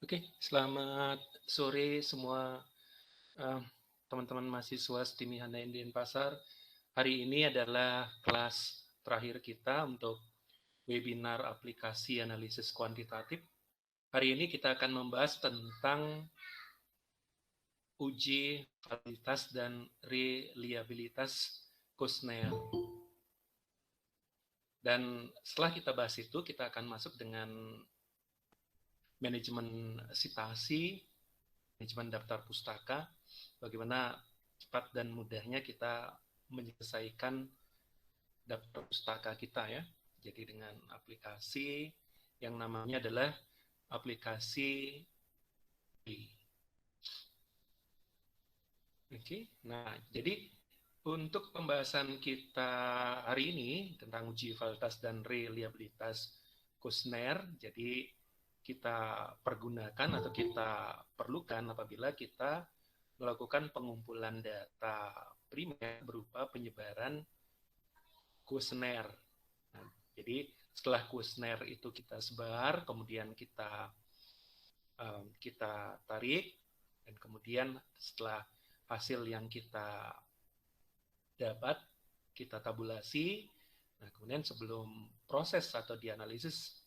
Oke, selamat sore semua eh, teman-teman mahasiswa STIMI Handai Denpasar. Hari ini adalah kelas terakhir kita untuk webinar aplikasi analisis kuantitatif. Hari ini kita akan membahas tentang uji validitas dan reliabilitas Kushner. Dan setelah kita bahas itu, kita akan masuk dengan manajemen citasi, manajemen daftar pustaka, bagaimana cepat dan mudahnya kita menyelesaikan daftar pustaka kita ya. Jadi dengan aplikasi yang namanya adalah aplikasi Oke, nah jadi untuk pembahasan kita hari ini tentang uji validitas dan reliabilitas Kushner, jadi kita pergunakan atau kita perlukan apabila kita melakukan pengumpulan data primer berupa penyebaran kuesioner. Nah, jadi setelah kuesioner itu kita sebar, kemudian kita tarik, dan kemudian setelah hasil yang kita dapat kita tabulasi. Nah, kemudian sebelum proses atau dianalisis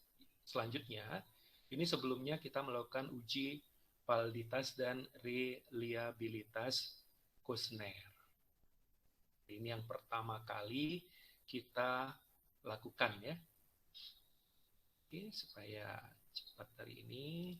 selanjutnya, ini sebelumnya kita melakukan uji validitas dan reliabilitas kuesioner. Ini yang pertama kali kita lakukan ya. Oke, supaya cepat hari ini.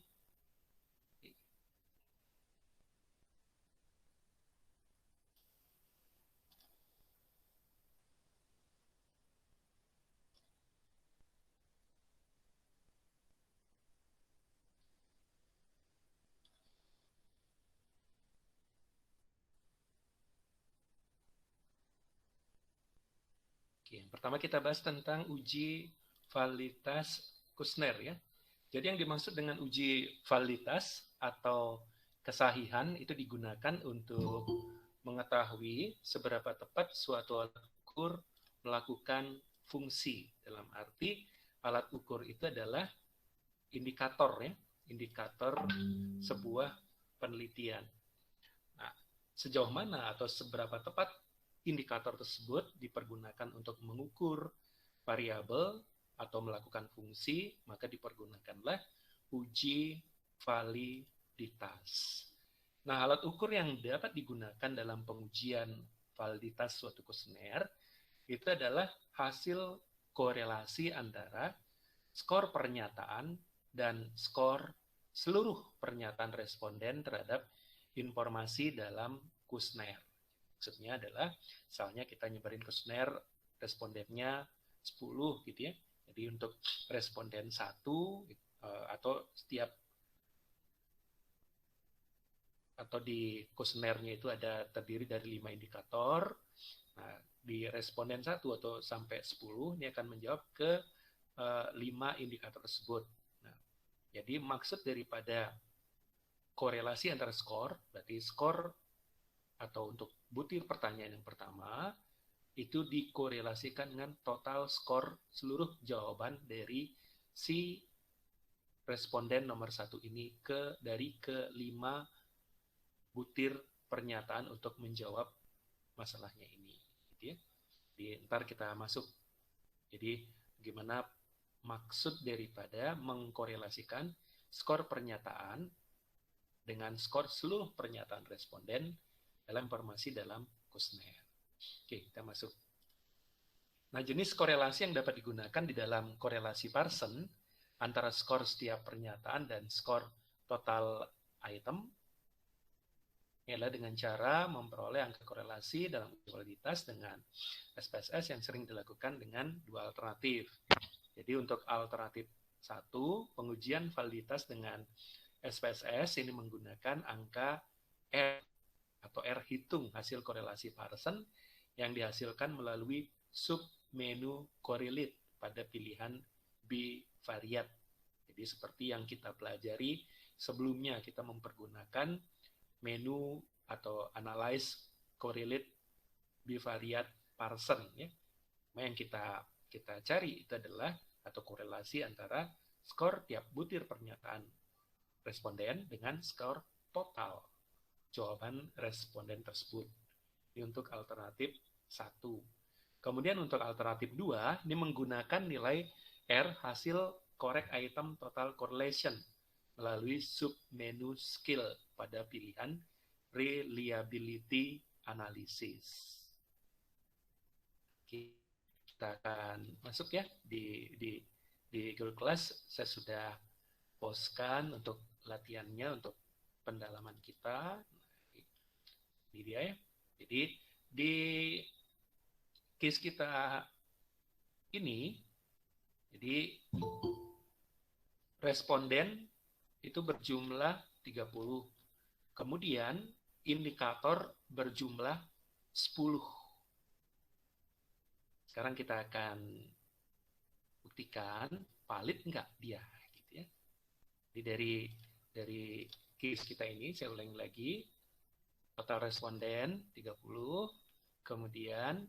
Oke, yang pertama kita bahas tentang uji validitas Kushner ya. Jadi yang dimaksud dengan uji validitas atau kesahihan itu digunakan untuk mengetahui seberapa tepat suatu alat ukur melakukan fungsi. Dalam arti alat ukur itu adalah indikator ya, indikator sebuah penelitian. Nah, sejauh mana atau seberapa tepat indikator tersebut dipergunakan untuk mengukur variabel atau melakukan fungsi, maka dipergunakanlah uji validitas. Nah, alat ukur yang dapat digunakan dalam pengujian validitas suatu kuesioner itu adalah hasil korelasi antara skor pernyataan dan skor seluruh pernyataan responden terhadap informasi dalam kuesioner. Maksudnya adalah, misalnya kita nyebarin kuesioner respondennya 10 gitu ya. Jadi untuk responden 1 atau setiap atau di kuesionernya itu ada terdiri dari 5 indikator. Nah, di responden 1 atau sampai 10 ini akan menjawab ke 5 indikator tersebut. Nah, jadi maksud daripada korelasi antara skor, berarti skor atau untuk butir pertanyaan yang pertama itu dikorelasikan dengan total skor seluruh jawaban dari si responden nomor 1 ini dari ke-5 butir pernyataan untuk menjawab masalahnya ini. Gitu ya. Jadi ntar kita masuk. Jadi gimana maksud daripada mengkorelasikan skor pernyataan dengan skor seluruh pernyataan responden dalam informasi dalam kuesioner. Oke, kita masuk. Nah, jenis korelasi yang dapat digunakan di dalam korelasi Pearson antara skor setiap pernyataan dan skor total item ialah dengan cara memperoleh angka korelasi dalam validitas dengan SPSS yang sering dilakukan dengan dua alternatif. Jadi untuk alternatif 1, pengujian validitas dengan SPSS ini menggunakan angka R atau R hitung hasil korelasi Pearson yang dihasilkan melalui submenu correlate pada pilihan bivariat. Jadi seperti yang kita pelajari sebelumnya, kita mempergunakan menu atau analyze correlate bivariate Pearson ya. Yang kita cari itu adalah atau korelasi antara skor tiap butir pernyataan responden dengan skor total jawaban responden tersebut. Ini untuk alternatif 1. Kemudian untuk alternatif 2, ini menggunakan nilai R hasil correct item total correlation melalui submenu skill pada pilihan reliability analysis. Kita akan masuk ya di Google Class. Saya sudah postkan untuk latihannya, untuk pendalaman kita. Ini dia ya. Jadi di case kita ini, jadi responden itu berjumlah 30. Kemudian indikator berjumlah 10. Sekarang kita akan buktikan valid nggak dia, gitu ya. Jadi dari case kita ini, saya ulangi lagi, total responden 30, kemudian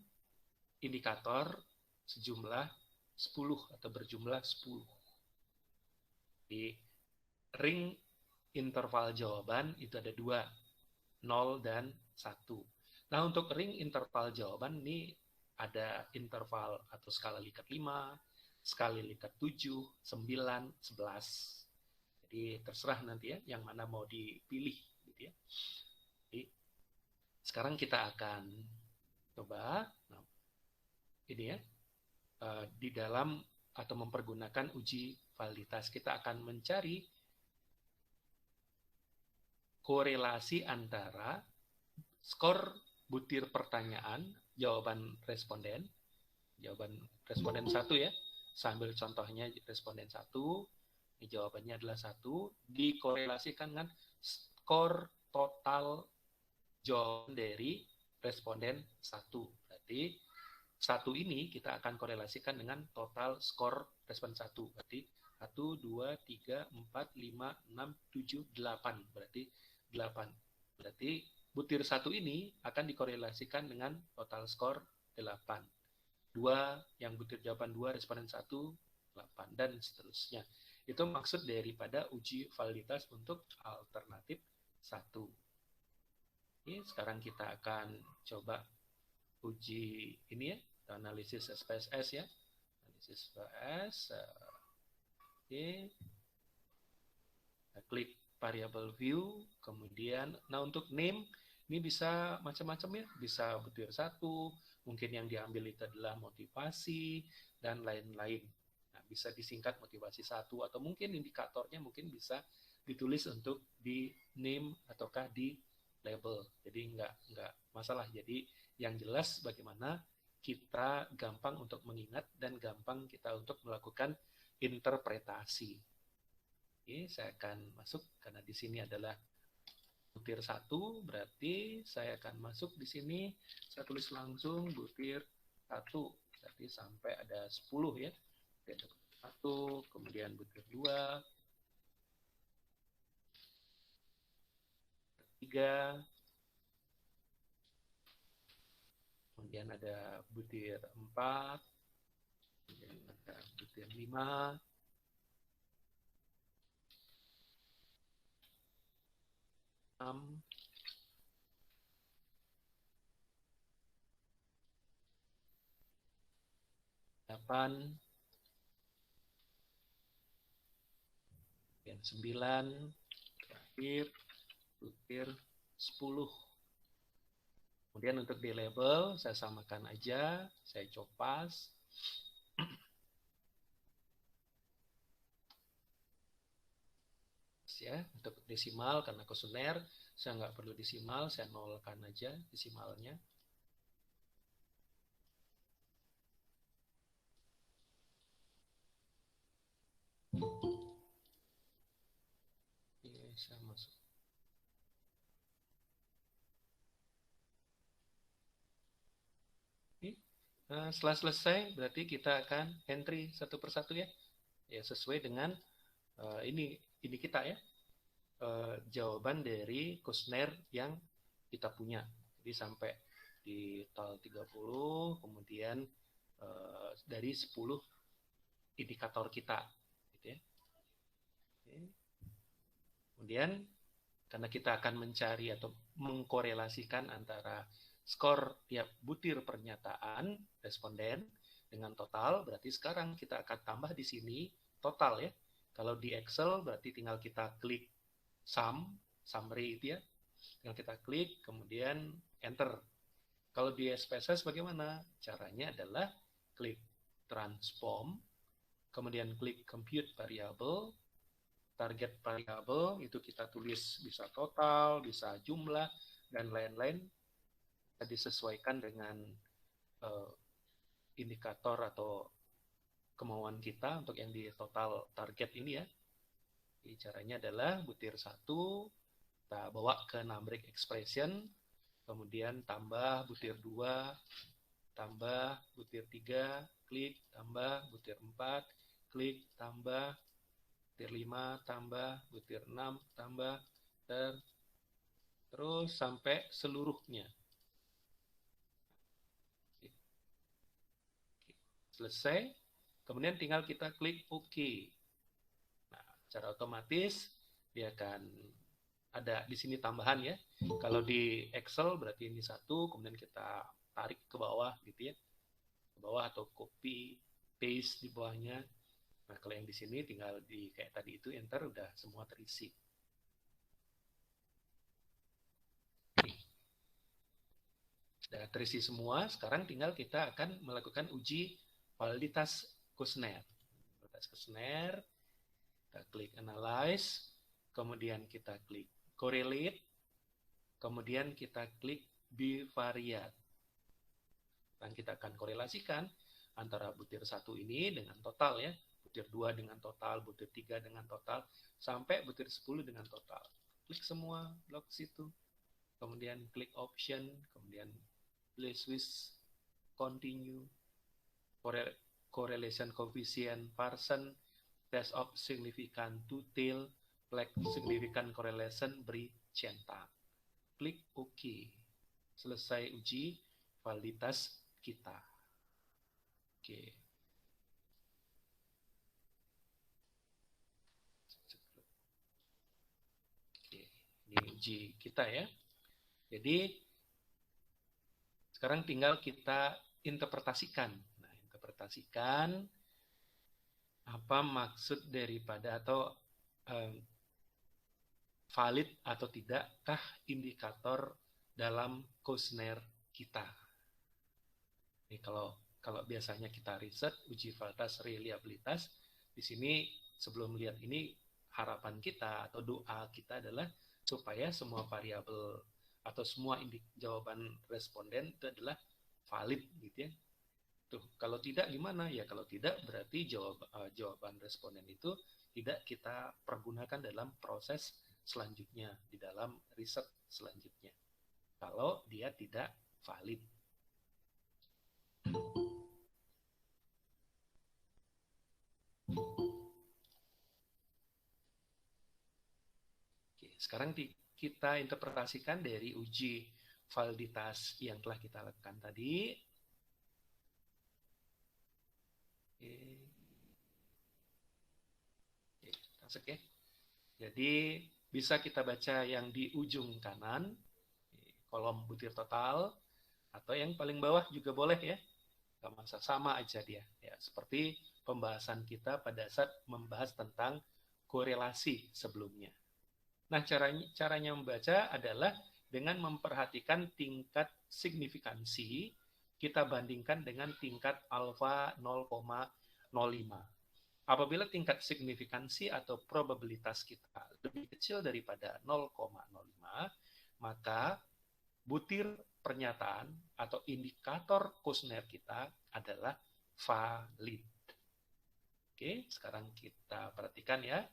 indikator sejumlah 10 atau berjumlah 10. Di ring interval jawaban itu ada 2, 0 dan 1. Nah, untuk ring interval jawaban ini ada interval atau skala Likert 5, skala Likert 7, 9, 11. Jadi terserah nanti ya yang mana mau dipilih gitu ya. Jadi sekarang kita akan coba ini ya, di dalam atau mempergunakan uji validitas kita akan mencari korelasi antara skor butir pertanyaan jawaban responden 1 ya, sambil contohnya responden 1, ini jawabannya adalah 1, dikorelasikan dengan skor total jawaban dari responden 1. Berarti 1 ini kita akan korelasikan dengan total skor respon 1. Berarti 1, 2, 3, 4, 5, 6, 7, 8. Berarti 8. Berarti butir 1 ini akan dikorelasikan dengan total skor 8. 2, yang butir jawaban 2, responden 1, 8, dan seterusnya. Itu maksud daripada uji validitas untuk alternatif 1. Ini sekarang kita akan coba uji ini ya, analisis SPSS ya. Analisis SPSS. Oke. Kita klik variable view, kemudian untuk name ini bisa macam-macam ya, bisa butir 1, mungkin yang diambil itu adalah motivasi dan lain-lain. Nah, bisa disingkat motivasi 1 atau mungkin indikatornya mungkin bisa ditulis untuk di name ataukah di label. Jadi nggak masalah. Jadi yang jelas bagaimana kita gampang untuk mengingat dan gampang kita untuk melakukan interpretasi. Oke, saya akan masuk karena di sini adalah butir 1, berarti saya akan masuk di sini, saya tulis langsung butir 1, berarti sampai ada 10 ya. Ada 1, kemudian butir 2, 3, kemudian ada butir 4, kemudian ada butir 5, 6, 8, kemudian 9, terakhir butir 10. Kemudian untuk di label, saya samakan aja, saya copas. Ya, untuk desimal, karena kuesioner, saya nggak perlu desimal, saya nolkan aja desimalnya. Ini saya masuk. Setelah selesai, berarti kita akan entry satu persatu ya. Ya, sesuai dengan ini kita ya. Jawaban dari kuesioner yang kita punya. Jadi sampai di tal 30, kemudian dari 10 indikator kita, gitu ya. Oke. Kemudian karena kita akan mencari atau mengkorelasikan antara skor tiap butir pernyataan responden dengan total, berarti sekarang kita akan tambah di sini total ya. Kalau di Excel berarti tinggal kita klik summary itu ya, tinggal kita klik kemudian enter. Kalau di SPSS bagaimana? Caranya adalah klik transform, kemudian klik compute variable, target variable itu kita tulis bisa total, bisa jumlah, dan lain-lain. Kita disesuaikan dengan indikator atau kemauan kita untuk yang di total target ini ya. Jadi caranya adalah butir 1, kita bawa ke numeric expression, kemudian tambah butir 2, tambah butir 3, klik, tambah butir 4, klik, tambah butir 5, tambah butir 6, tambah, terus sampai seluruhnya. Selesai, kemudian tinggal kita klik OK. Nah, secara otomatis dia akan ada di sini tambahan ya. Kalau di Excel berarti ini 1, kemudian kita tarik ke bawah gitu ya. Ke bawah atau copy paste di bawahnya. Nah, kalau yang di sini tinggal di kayak tadi itu enter, udah semua terisi. Sudah terisi semua, sekarang tinggal kita akan melakukan uji validitas kuesioner. Validitas kuesioner, kita klik analyze, kemudian kita klik correlate, kemudian kita klik bivariate. Dan kita akan korelasikan antara butir 1 ini dengan total ya, butir 2 dengan total, butir 3 dengan total, sampai butir 10 dengan total. Klik semua blok situ, kemudian klik option, kemudian place with continue, correlation coefficient, Parsons, test of significant to tail, flag significant correlation, beri centang. Klik OK. Selesai uji validitas kita. Oke. Oke, ini uji kita ya. Jadi sekarang tinggal kita interpretasikan. Nah, interpretasikan apa maksud daripada atau valid atau tidakkah indikator dalam kuesioner kita. Ini kalau biasanya kita riset uji validitas reliabilitas, di sini sebelum lihat ini harapan kita atau doa kita adalah supaya semua variabel atau semua jawaban responden itu adalah valid gitu ya. Tuh, kalau tidak gimana? Ya kalau tidak berarti jawaban responden itu tidak kita pergunakan dalam proses selanjutnya, di dalam riset selanjutnya. Kalau dia tidak valid. Oke, sekarang kita interpretasikan dari uji validitas yang telah kita lakukan tadi. Oke, masuk ya. Jadi bisa kita baca yang di ujung kanan, kolom butir total, atau yang paling bawah juga boleh ya. Sama aja dia. Ya, seperti pembahasan kita pada saat membahas tentang korelasi sebelumnya. Nah, caranya membaca adalah dengan memperhatikan tingkat signifikansi, kita bandingkan dengan tingkat alfa 0,05. Apabila tingkat signifikansi atau probabilitas kita lebih kecil daripada 0,05, maka butir pernyataan atau indikator kuesioner kita adalah valid. Oke, sekarang kita perhatikan ya,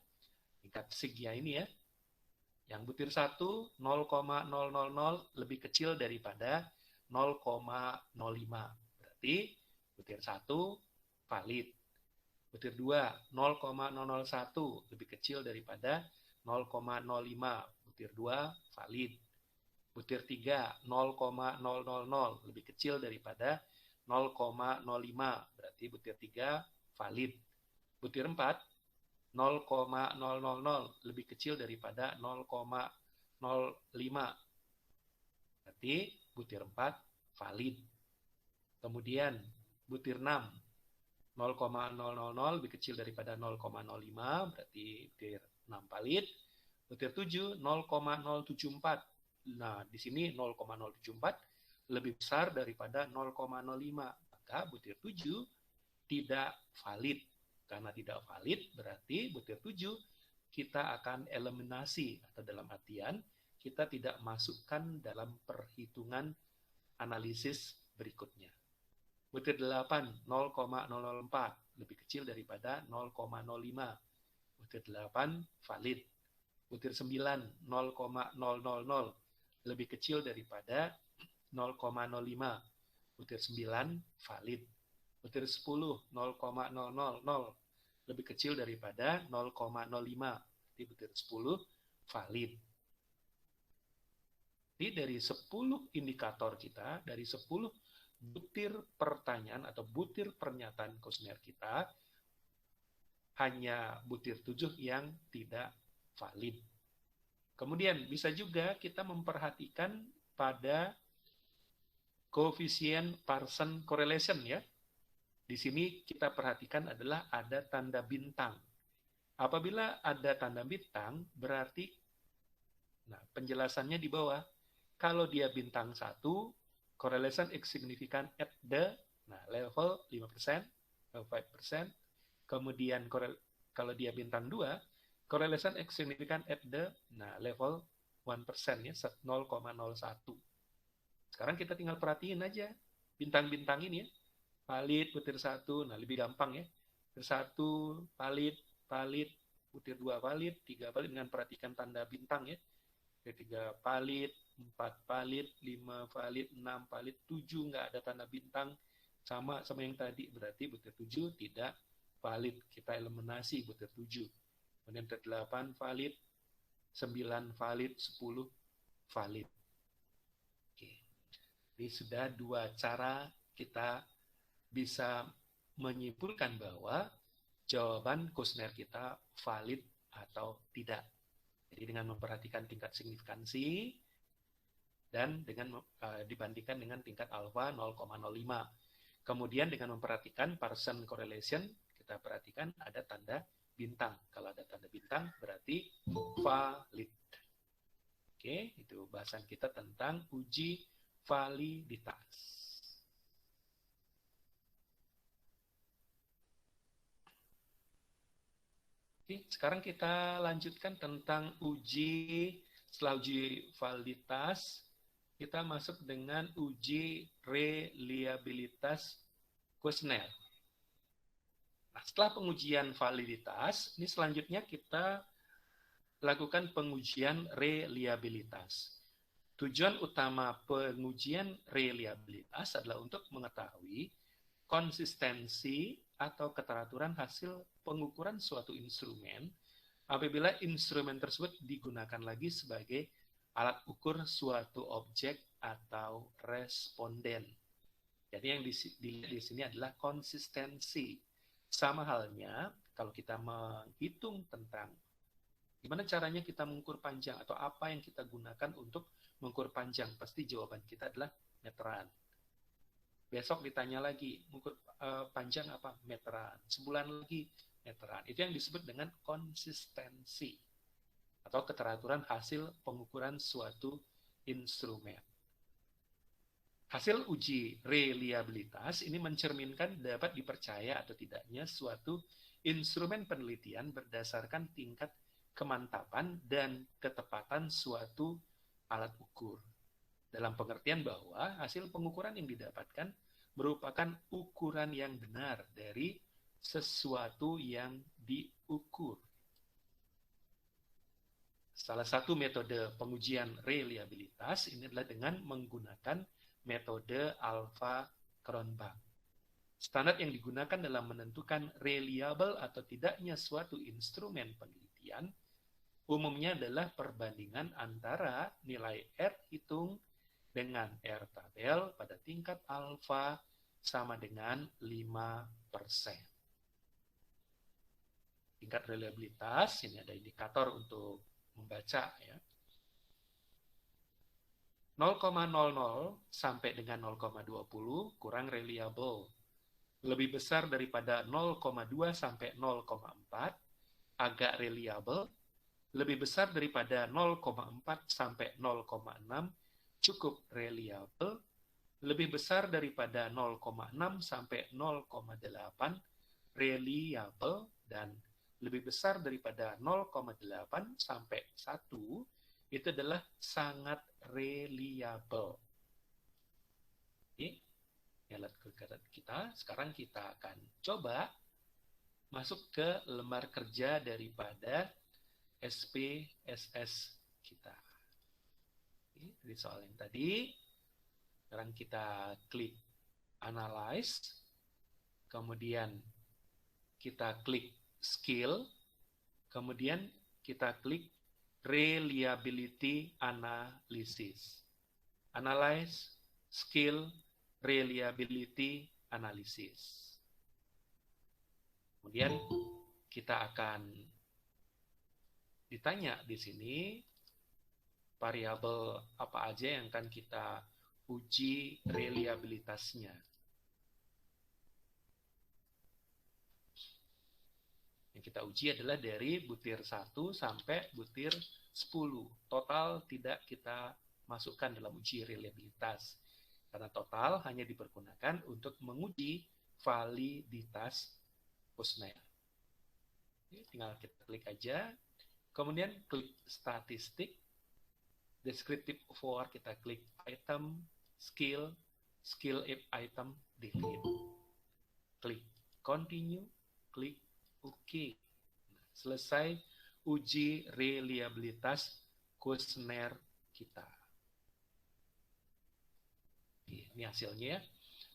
tingkat signya ini ya. Yang butir 1, 0,000 lebih kecil daripada 0,05. Berarti butir 1 valid. Butir 2, 0,001 lebih kecil daripada 0,05. Butir 2 valid. Butir 3, 0,000 lebih kecil daripada 0,05, berarti butir 3 valid. Butir 4 0,000, lebih kecil daripada 0,05, berarti butir 4 valid. Kemudian butir 6 0,000 lebih kecil daripada 0,05, berarti butir 6 valid. Butir 7 0,074. Nah, di sini 0,074 lebih besar daripada 0,05, maka butir 7 tidak valid. Karena tidak valid, berarti butir 7 kita akan eliminasi, atau dalam artian kita tidak masukkan dalam perhitungan analisis berikutnya. Butir 8 0,004 lebih kecil daripada 0,05. Butir 8 valid. Butir 9 0,000 lebih kecil daripada 0,05. Butir 9 valid. Butir 10 0,000 lebih kecil daripada 0,05. Jadi butir 10 valid. Jadi dari 10 indikator kita, dari 10 butir pertanyaan atau butir pernyataan kuesioner kita, hanya butir 7 yang tidak valid. Kemudian bisa juga kita memperhatikan pada koefisien Pearson correlation ya. Di sini kita perhatikan adalah ada tanda bintang. Apabila ada tanda bintang, berarti penjelasannya di bawah. Kalau dia bintang 1, correlation is significant at the level 5%, 5%. Kemudian kalau dia bintang 2, correlation is significant at the level 1% ya, 0,01. Sekarang kita tinggal perhatiin aja bintang-bintang ini ya. Valid butir 1, lebih gampang ya. Butir 1 valid, butir 2 valid, 3 valid dengan perhatikan tanda bintang ya. Butir 3 valid, 4 valid, 5 valid, 6 valid, 7 nggak ada tanda bintang, sama yang tadi, berarti butir 7 tidak valid. Kita eliminasi butir 7. Kemudian butir 8 valid, 9 valid, 10 valid. Oke. Ini sudah 2 cara kita bisa menyimpulkan bahwa jawaban kuesioner kita valid atau tidak. Jadi dengan memperhatikan tingkat signifikansi dan dengan dibandingkan dengan tingkat alfa 0,05. Kemudian dengan memperhatikan Pearson correlation, kita perhatikan ada tanda bintang. Kalau ada tanda bintang berarti valid. Oke, itu bahasan kita tentang uji validitas. Oke, sekarang kita lanjutkan tentang setelah uji validitas, kita masuk dengan uji reliabilitas kuesioner. Nah, setelah pengujian validitas, ini selanjutnya kita lakukan pengujian reliabilitas. Tujuan utama pengujian reliabilitas adalah untuk mengetahui konsistensi atau keteraturan hasil pengukuran suatu instrumen apabila instrumen tersebut digunakan lagi sebagai alat ukur suatu objek atau responden. Jadi yang dilihat di sini adalah konsistensi. Sama halnya kalau kita menghitung tentang gimana caranya kita mengukur panjang atau apa yang kita gunakan untuk mengukur panjang, pasti jawaban kita adalah meteran. Besok ditanya lagi, mengukur panjang apa? Meteran. Sebulan lagi, meteran. Itu yang disebut dengan konsistensi atau keteraturan hasil pengukuran suatu instrumen. Hasil uji reliabilitas ini mencerminkan dapat dipercaya atau tidaknya suatu instrumen penelitian berdasarkan tingkat kemantapan dan ketepatan suatu alat ukur. Dalam pengertian bahwa hasil pengukuran yang didapatkan merupakan ukuran yang benar dari sesuatu yang diukur. Salah satu metode pengujian reliabilitas ini adalah dengan menggunakan metode alpha Cronbach. Standar yang digunakan dalam menentukan reliable atau tidaknya suatu instrumen penelitian umumnya adalah perbandingan antara nilai R hitung dengan R tabel pada tingkat alfa sama dengan 5%. Tingkat reliabilitas, ini ada indikator untuk membaca ya. 0,00 sampai dengan 0,20 kurang reliable. Lebih besar daripada 0,2 sampai 0,4 agak reliable. Lebih besar daripada 0,4 sampai 0,6 cukup reliable. Lebih besar daripada 0,6 sampai 0,8 reliable, dan lebih besar daripada 0,8 sampai 1 itu adalah sangat reliable. Ini alat kalkulator kita. Sekarang kita akan coba masuk ke lembar kerja daripada SPSS kita. Ini dari soal yang tadi. Sekarang kita klik Analyze, kemudian kita klik Skill, kemudian kita klik Reliability Analysis. Analyze, Skill, Reliability Analysis. Kemudian kita akan ditanya di sini variabel apa aja yang akan kita uji reliabilitasnya. Yang kita uji adalah dari butir 1 sampai butir 10. Total tidak kita masukkan dalam uji reliabilitas. Karena total hanya dipergunakan untuk menguji validitas kuesioner. Tinggal kita klik aja. Kemudian klik statistik. Descriptive for kita klik item, skill if item, delete. Klik continue, klik OK. Selesai uji reliabilitas kuesioner kita. Ini hasilnya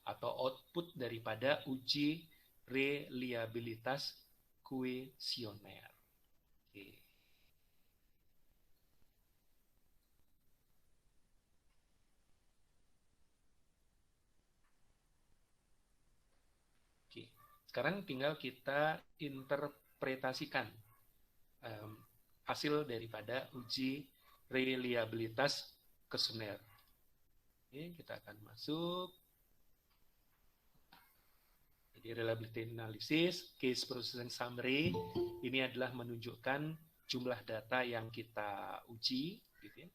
atau output daripada uji reliabilitas kuesioner. Oke. Sekarang tinggal kita interpretasikan hasil daripada uji reliabilitas kuesioner. Oke, kita akan masuk. Jadi reliability analysis, case processing summary, ini adalah menunjukkan jumlah data yang kita uji, gitu ya.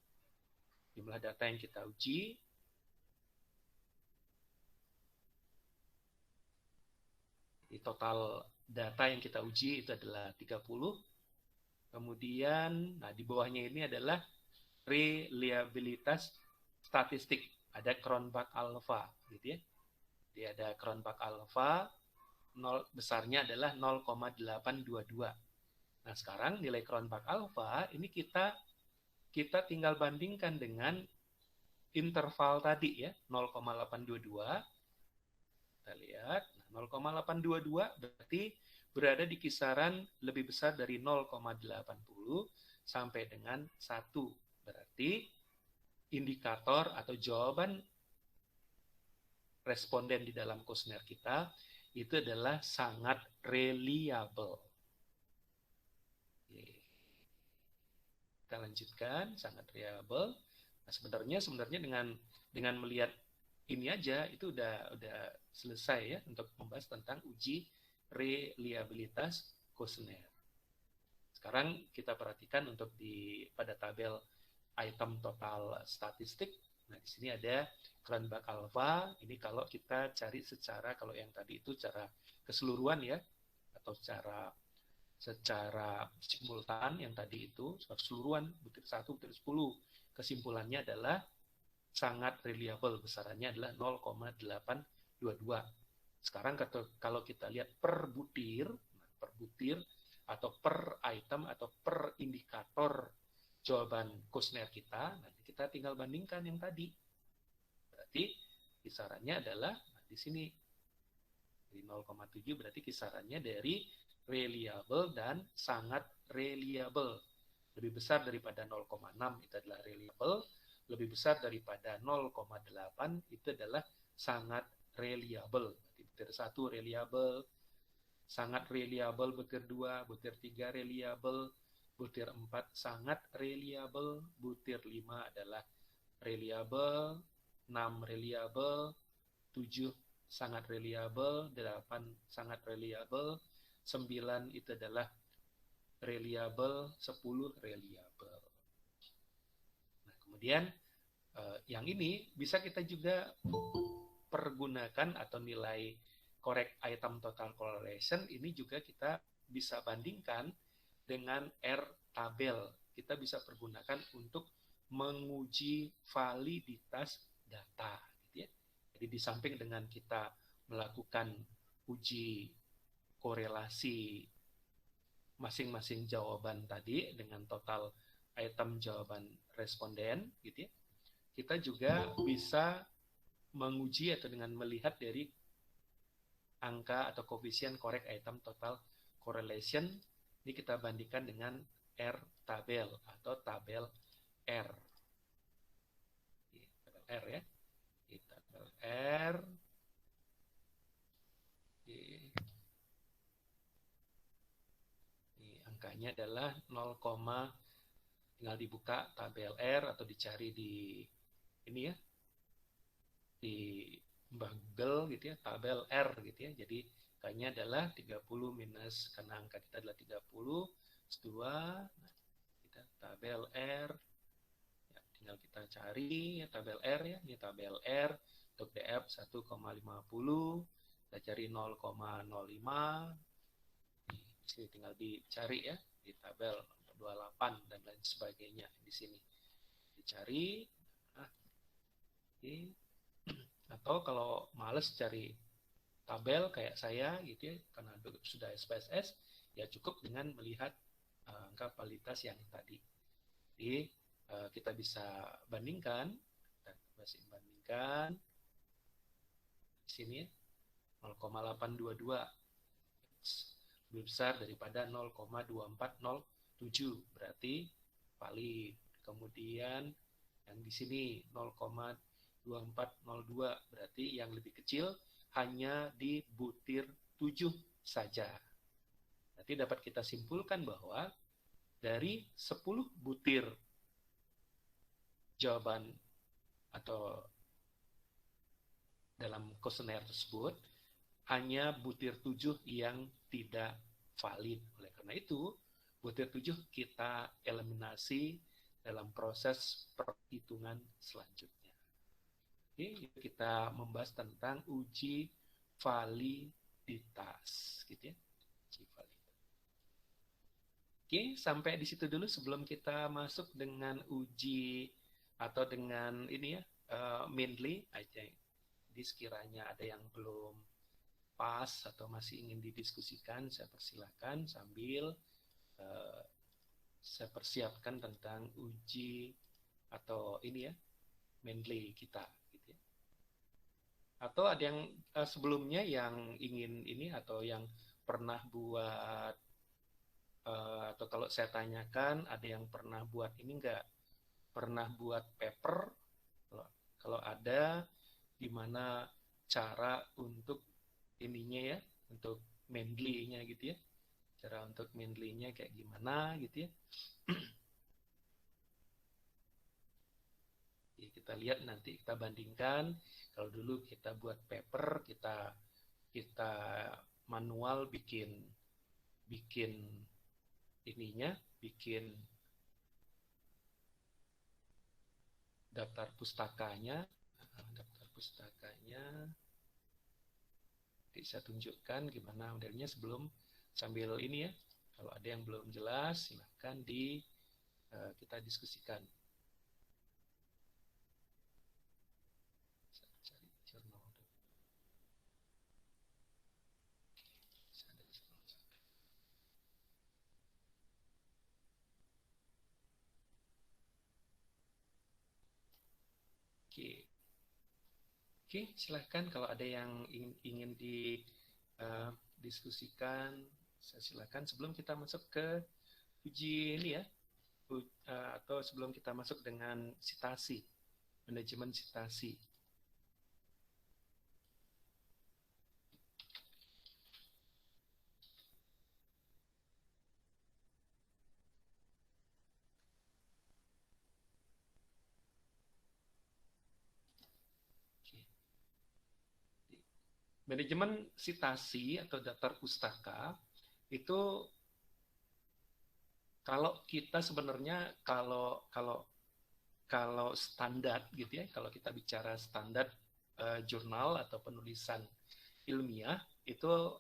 Jumlah data yang kita uji. Jadi total data yang kita uji itu adalah 30. Kemudian, nah di bawahnya ini adalah reliabilitas statistik. Ada Cronbach alpha, gitu ya. Jadi ada Cronbach alpha, besarnya adalah 0,822. Nah sekarang nilai Cronbach alpha ini kita tinggal bandingkan dengan interval tadi ya, 0,822. Kita lihat, 0,822 berarti berada di kisaran lebih besar dari 0,80 sampai dengan 1. Berarti indikator atau jawaban responden di dalam kuesioner kita itu adalah sangat reliable. Kita lanjutkan, sangat reliable. Nah, sebenarnya dengan melihat ini aja itu udah selesai ya untuk membahas tentang uji reliabilitas kuesioner. Sekarang kita perhatikan untuk pada tabel item total statistik. Nah, di sini ada Cronbach alpha. Ini kalau kita cari kalau yang tadi itu secara keseluruhan ya, atau secara simultan yang tadi itu secara keseluruhan butir 1, butir 10. Kesimpulannya adalah sangat reliable, besarannya adalah 0,822. Sekarang kalau kita lihat per butir atau per item atau per indikator jawaban kuesioner kita, nanti kita tinggal bandingkan yang tadi. Berarti kisarannya adalah di sini di 0,7 berarti kisarannya dari reliable dan sangat reliable. Lebih besar daripada 0,6 itu adalah reliable, lebih besar daripada 0,8 itu adalah sangat reliable. Butir 1 reliable, sangat reliable butir 2, butir 3 reliable, butir 4 sangat reliable, butir 5 adalah reliable, 6 reliable, 7 sangat reliable, 8 sangat reliable, 9 itu adalah reliable, 10 reliable. Nah, kemudian yang ini bisa kita juga pergunakan atau nilai correct item total correlation ini juga kita bisa bandingkan dengan R tabel. Kita bisa pergunakan untuk menguji validitas data, gitu ya. Jadi di samping dengan kita melakukan uji korelasi masing-masing jawaban tadi dengan total item jawaban responden, gitu ya, kita juga bisa menguji atau dengan melihat dari angka atau koefisien correct item total correlation. Ini kita bandingkan dengan R tabel atau tabel R. Tabel R ya. Tabel R. Ini angkanya adalah 0, tinggal dibuka tabel R atau dicari di ini ya, di Google gitu ya, tabel R gitu ya. Jadi angkanya adalah 30 minus, karena angka kita adalah 30 2. Nah, kita tabel R ya, tinggal kita cari ya, tabel R ya. Ini tabel R untuk DF 1,50, kita cari 0,05. Ini tinggal dicari ya di tabel 28 dan lain sebagainya di sini dicari. Nah, ini. Atau kalau males cari tabel kayak saya gitu ya, karena sudah SPSS, ya cukup dengan melihat angka validitas yang tadi. Jadi kita bisa bandingkan, di sini 0,822 lebih besar daripada 0,2407, berarti valid. Kemudian yang di sini 0,2402, berarti yang lebih kecil hanya di butir 7 saja. Berarti dapat kita simpulkan bahwa dari 10 butir jawaban atau dalam kuesioner tersebut, hanya butir 7 yang tidak valid. Oleh karena itu, butir 7 kita eliminasi dalam proses perhitungan selanjutnya. Oke, kita membahas tentang uji validitas, gitu ya. Uji validitas. Oke, sampai di situ dulu sebelum kita masuk dengan uji atau dengan ini ya, mainly aja. Jadi sekiranya ada yang belum pas atau masih ingin didiskusikan, saya persilakan sambil saya persiapkan tentang uji atau ini ya, mainly kita. Atau ada yang sebelumnya yang ingin ini atau yang pernah buat atau kalau saya tanyakan ada yang pernah buat ini enggak? Pernah buat paper? Kalau ada, gimana cara untuk ininya ya, untuk mainly-nya gitu ya? Cara untuk mainly-nya kayak gimana gitu ya? Kita lihat nanti, kita bandingkan. Kalau dulu kita buat paper, kita manual bikin ininya, bikin daftar pustakanya. Nanti saya tunjukkan gimana modelnya sebelum sambil ini ya. Kalau ada yang belum jelas, silahkan kita diskusikan. Oke, silahkan kalau ada yang ingin didiskusikan, saya silahkan sebelum kita masuk ke uji ini ya, atau sebelum kita masuk dengan citasi, manajemen citasi. Manajemen sitasi atau daftar pustaka itu kalau kita sebenarnya kalau kalau kalau standar gitu ya, kalau kita bicara standar jurnal atau penulisan ilmiah itu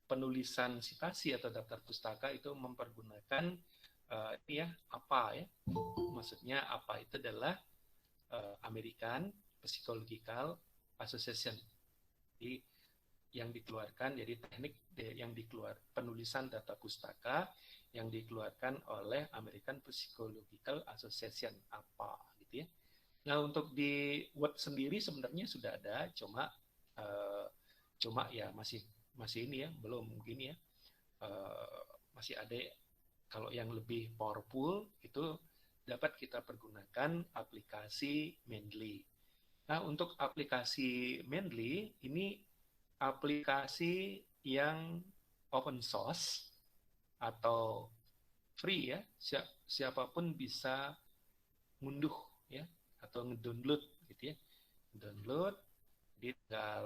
penulisan sitasi atau daftar pustaka itu mempergunakan ini ya apa ya, maksudnya apa itu adalah American Psychological Association. Jadi yang dikeluarkan, jadi teknik yang dikeluar penulisan data pustaka yang dikeluarkan oleh American Psychological Association apa gitu ya. Nah untuk di Word sendiri sebenarnya sudah ada, uh, cuma ya masih masih ini ya belum gini ya, masih ada. Kalau yang lebih powerful itu dapat kita pergunakan aplikasi Mendeley. Nah untuk aplikasi Mendeley ini aplikasi yang open source atau free ya, siapapun bisa ngunduh ya atau ngedownload gitu ya, download, tinggal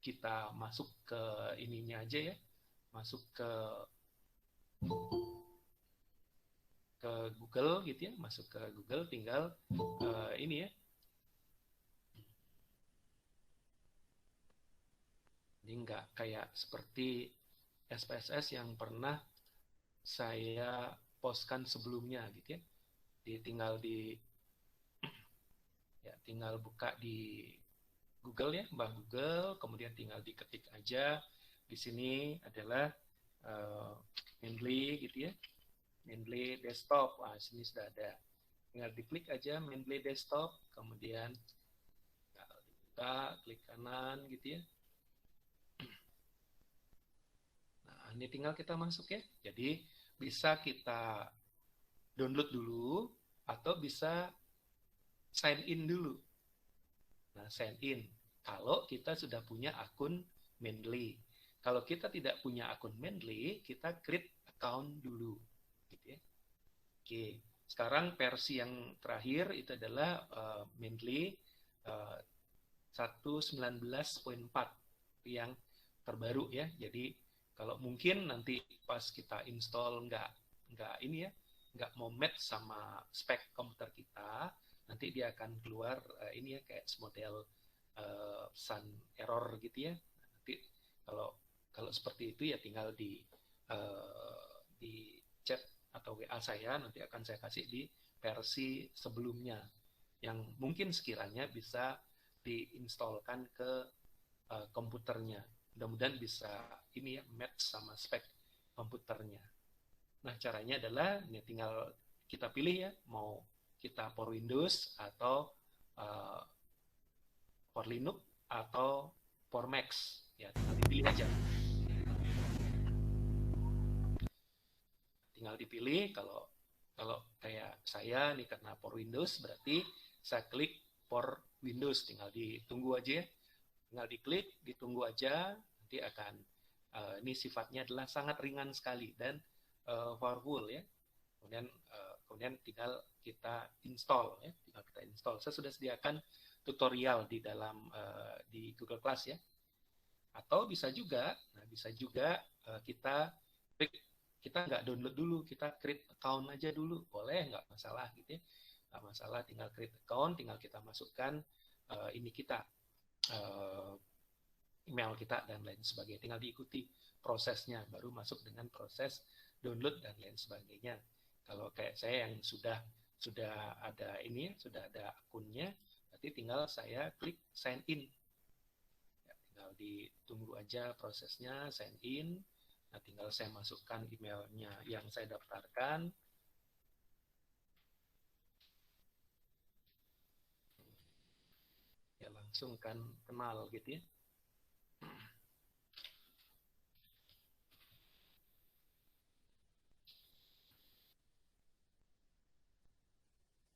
kita masuk ke ininya aja ya, masuk ke Google gitu ya, masuk ke Google tinggal ini ya, ini nggak kayak seperti SPSS yang pernah saya postkan sebelumnya gitu ya. Tinggal buka di Google ya, Mbah Google, kemudian tinggal diketik aja. Di sini adalah uh, Mendeley gitu ya, Mendeley Desktop. Wah, sini sudah ada. Tinggal diklik aja Mendeley Desktop, kemudian kita klik kanan gitu ya. Nah, ini tinggal kita masuk ya. Jadi bisa kita download dulu atau bisa sign in dulu. Nah, sign in kalau kita sudah punya akun Mendeley. Kalau kita tidak punya akun Mendeley, kita create account dulu. Gitu ya. Oke, sekarang versi yang terakhir itu adalah Mendeley 1.19.4 yang terbaru ya. Jadi kalau mungkin nanti pas kita install nggak ini ya, nggak mau match sama spek komputer kita, nanti dia akan keluar ini ya kayak model sun error gitu ya. Nanti kalau kalau seperti itu ya tinggal di chat atau WA saya, nanti akan saya kasih di versi sebelumnya yang mungkin sekiranya bisa diinstalkan ke komputernya. Mudah-mudahan bisa ini ya match sama spek komputernya. Nah caranya adalah ini tinggal kita pilih ya, mau kita for Windows atau uh, for Linux atau for Mac ya, tinggal dipilih aja. Tinggal dipilih. Kalau kalau kayak saya nih karena for Windows berarti saya klik for Windows, tinggal ditunggu aja ya. Tinggal diklik, ditunggu aja, nanti akan ini sifatnya adalah sangat ringan sekali dan powerful ya. Kemudian tinggal kita install ya, tinggal kita install. Saya sudah sediakan tutorial di dalam di Google Class ya. Atau bisa juga kita kita nggak download dulu, kita create account aja dulu, boleh nggak masalah gitu ya, nggak masalah, tinggal create account, tinggal kita masukkan ini kita email kita dan lain sebagainya, tinggal diikuti prosesnya, baru masuk dengan proses download dan lain sebagainya. Kalau kayak saya yang sudah ada ini, sudah ada akunnya, berarti tinggal saya klik sign in. Ya, tinggal ditunggu aja prosesnya sign in. Nah, tinggal saya masukkan emailnya yang saya daftarkan. Ya langsung kan kenal gitu ya.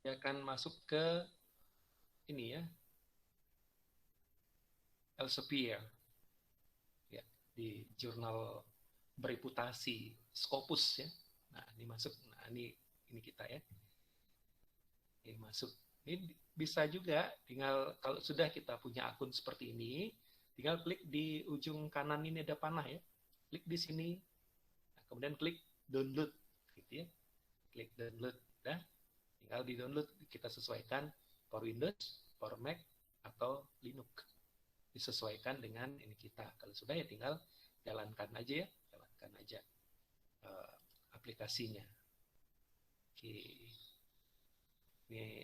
Dia akan masuk ke ini ya, Elsevier ya, di jurnal bereputasi Scopus ya. Nah, ini masuk. Nah, ini kita ya. Ini masuk. Ini bisa juga tinggal kalau sudah kita punya akun seperti ini, tinggal klik di ujung kanan ini ada panah ya, klik di sini, nah, kemudian klik download, gitu ya, klik download, dah, tinggal di download, kita sesuaikan for Windows, for Mac, atau Linux, disesuaikan dengan ini kita. Kalau sudah ya tinggal jalankan aja ya, jalankan aja aplikasinya. Oke, ini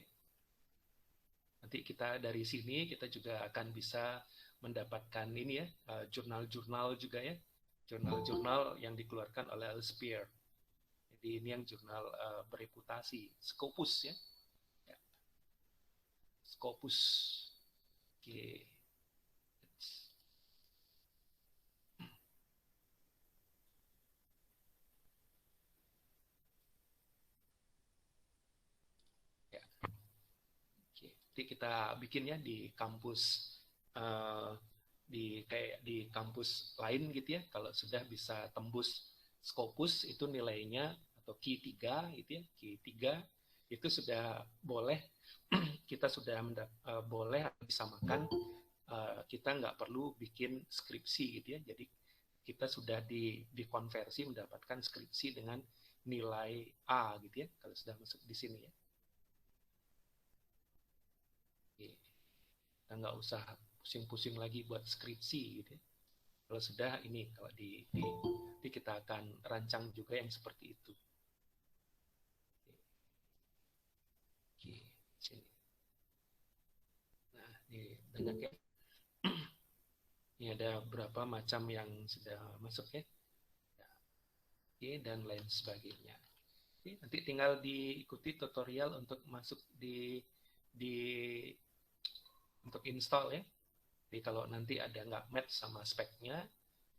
nanti kita dari sini kita juga akan bisa mendapatkan ini ya, jurnal-jurnal juga ya, jurnal-jurnal yang dikeluarkan oleh Elsevier. Jadi ini yang jurnal bereputasi, Scopus ya, ya. Scopus. Oke. Ya. Oke. Nanti kita bikin ya di kampus di kampus lain gitu ya, kalau sudah bisa tembus Scopus itu nilainya atau Q3 gitu ya, Q3 itu sudah boleh kita sudah boleh disamakan, kita nggak perlu bikin skripsi gitu ya, jadi kita sudah dikonversi mendapatkan skripsi dengan nilai A gitu ya kalau sudah masuk di sini ya. Kita nggak usah pusing-pusing lagi buat skripsi gitu ya. Kalau sudah ini, kalau di kita akan rancang juga yang seperti itu. Oke, sini. Nah, ini banyak ya. Ini ada berapa macam yang sudah masuk ya. Oke, dan lain sebagainya. Oke, nanti tinggal diikuti tutorial untuk masuk di untuk install ya. Jadi kalau nanti ada nggak match sama speknya,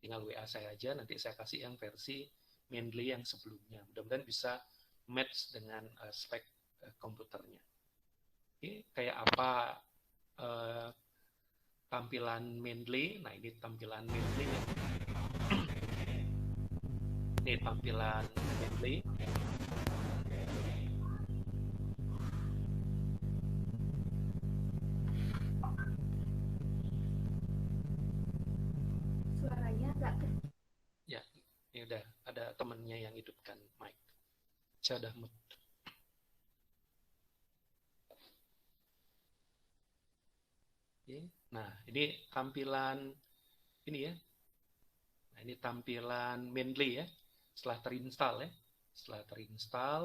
tinggal WA saya aja, nanti saya kasih yang versi mainly yang sebelumnya. Mudah-mudahan bisa match dengan spek komputernya. Oke, kayak apa tampilan mainly? Nah, ini tampilan mainly. Ini tampilan mainly. Suaranya agak kecil. Ya, ini udah ada temennya yang hidupkan mic. Saya udah mute. Oke. Nah, ini tampilan ini ya. Nah, ini tampilan mainly ya. Setelah terinstall ya. Setelah terinstall,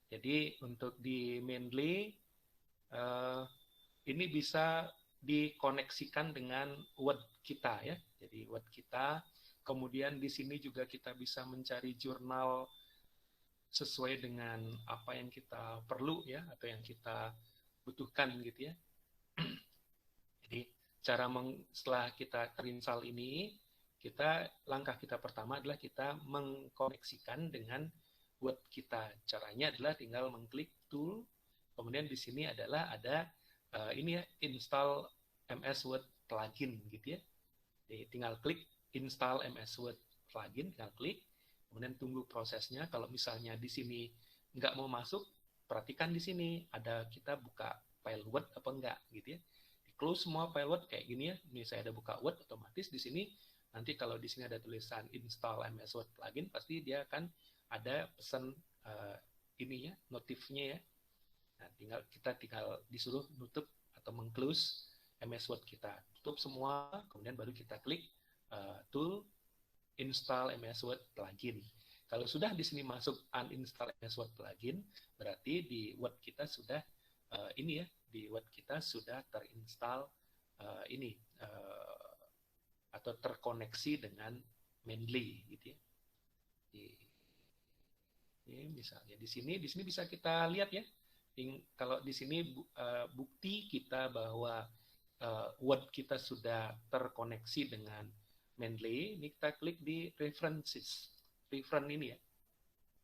jadi untuk di mainly ini bisa dikoneksikan dengan Word kita ya. Jadi Word kita. Kemudian di sini juga kita bisa mencari jurnal sesuai dengan apa yang kita perlu ya, atau yang kita butuhkan gitu ya. Jadi setelah kita terinstall ini, langkah kita pertama adalah kita mengkoneksikan dengan Word kita. Caranya adalah tinggal mengklik tool, kemudian di sini adalah ada ini ya, install MS Word plugin gitu ya. Jadi tinggal klik install MS Word plugin, tinggal klik, kemudian tunggu prosesnya. Kalau misalnya di sini nggak mau masuk, perhatikan di sini ada kita buka file Word apa enggak gitu ya. Di close semua file Word kayak gini ya. Ini saya ada buka Word, otomatis di sini nanti kalau di sini ada tulisan install MS Word plugin, pasti dia akan ada pesan ini ya, notifnya ya. Nah, kita tinggal disuruh nutup atau meng-close MS Word kita. Tutup semua, kemudian baru kita klik tool install MS Word plugin. Kalau sudah di sini masuk uninstall MS Word plugin, berarti di Word kita sudah ini ya, di Word kita sudah terinstall ini atau terkoneksi dengan mainly gitu ya. Ini misalnya di sini bisa kita lihat ya. Kalau di sini bukti kita bahwa Word kita sudah terkoneksi dengan mainly, ini kita klik di references, referen ini ya.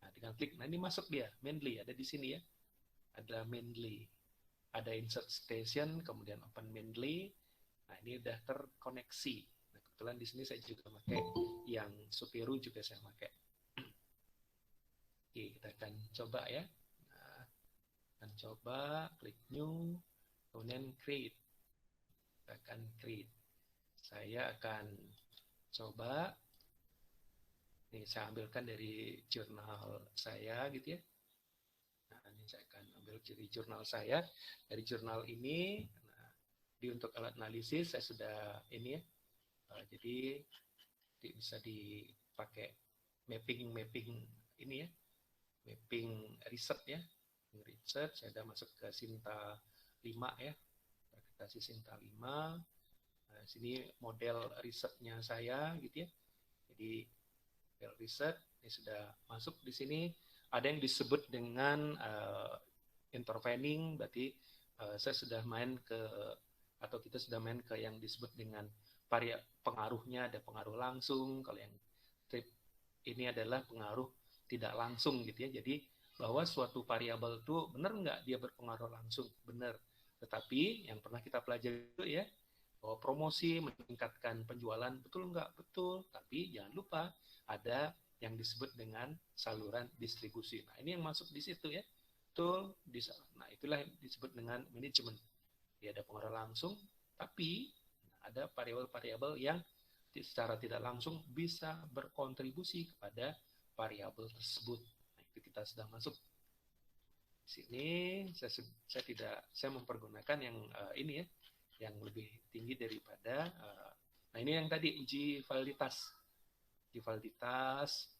Nah, dengan klik, nah ini masuk dia, mainly ada di sini ya. Ada mainly, ada insert station, kemudian open mainly. Nah, ini udah terkoneksi. Nah, kebetulan di sini saya juga pakai yang Superu juga saya pakai. Oke, kita akan coba ya. Nah, akan coba klik new, kemudian create. Kita akan create. Saya akan coba, ini saya ambilkan dari jurnal saya gitu ya. Nah, ini saya akan ambil dari jurnal saya. Dari jurnal ini, nah, untuk alat analisis saya sudah ini ya. Jadi bisa dipakai mapping ini ya, mapping riset ya. Riset saya sudah masuk ke Sinta 5 ya. Akreditasi Sinta 5. Nah, sini model risetnya saya gitu ya. Jadi model riset ini sudah masuk di sini. Ada yang disebut dengan intervening, berarti saya sudah main ke, atau kita sudah main ke yang disebut dengan pengaruhnya, ada pengaruh langsung. Kalau yang trip ini adalah pengaruh tidak langsung gitu ya. Jadi bahwa suatu variabel itu benar nggak dia berpengaruh langsung, benar. Tetapi yang pernah kita pelajari itu ya, bahwa promosi meningkatkan penjualan, betul nggak? Betul. Tapi jangan lupa ada yang disebut dengan saluran distribusi. Nah, ini yang masuk di situ ya. Betul. Nah, itulah yang disebut dengan manajemen. Dia ada pengaruh langsung, tapi ada variabel-variabel yang secara tidak langsung bisa berkontribusi kepada variabel tersebut. Nah, itu kita sudah masuk. Di sini saya mempergunakan yang ini ya, yang lebih tinggi daripada nah ini yang tadi uji validitas. Uji validitas,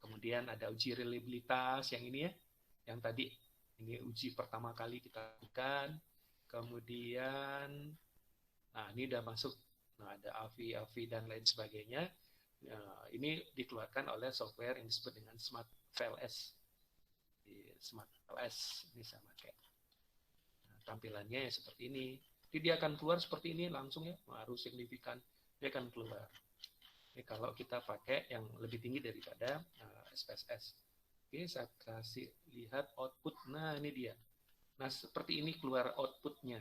kemudian ada uji reliabilitas yang ini ya, yang tadi ini uji pertama kali kita lakukan. Kemudian nah ini udah masuk, nah ada AVI dan lain sebagainya. Nah, ini dikeluarkan oleh software yang disebut dengan Smart VLS. Di Smart VLS ini sama kayak tampilannya ya seperti ini. Jadi dia akan keluar seperti ini langsung ya, harus signifikan dia akan keluar. Ini kalau kita pakai yang lebih tinggi daripada SPSS. Oke, saya kasih lihat output. Nah, ini dia. Nah, seperti ini keluar outputnya.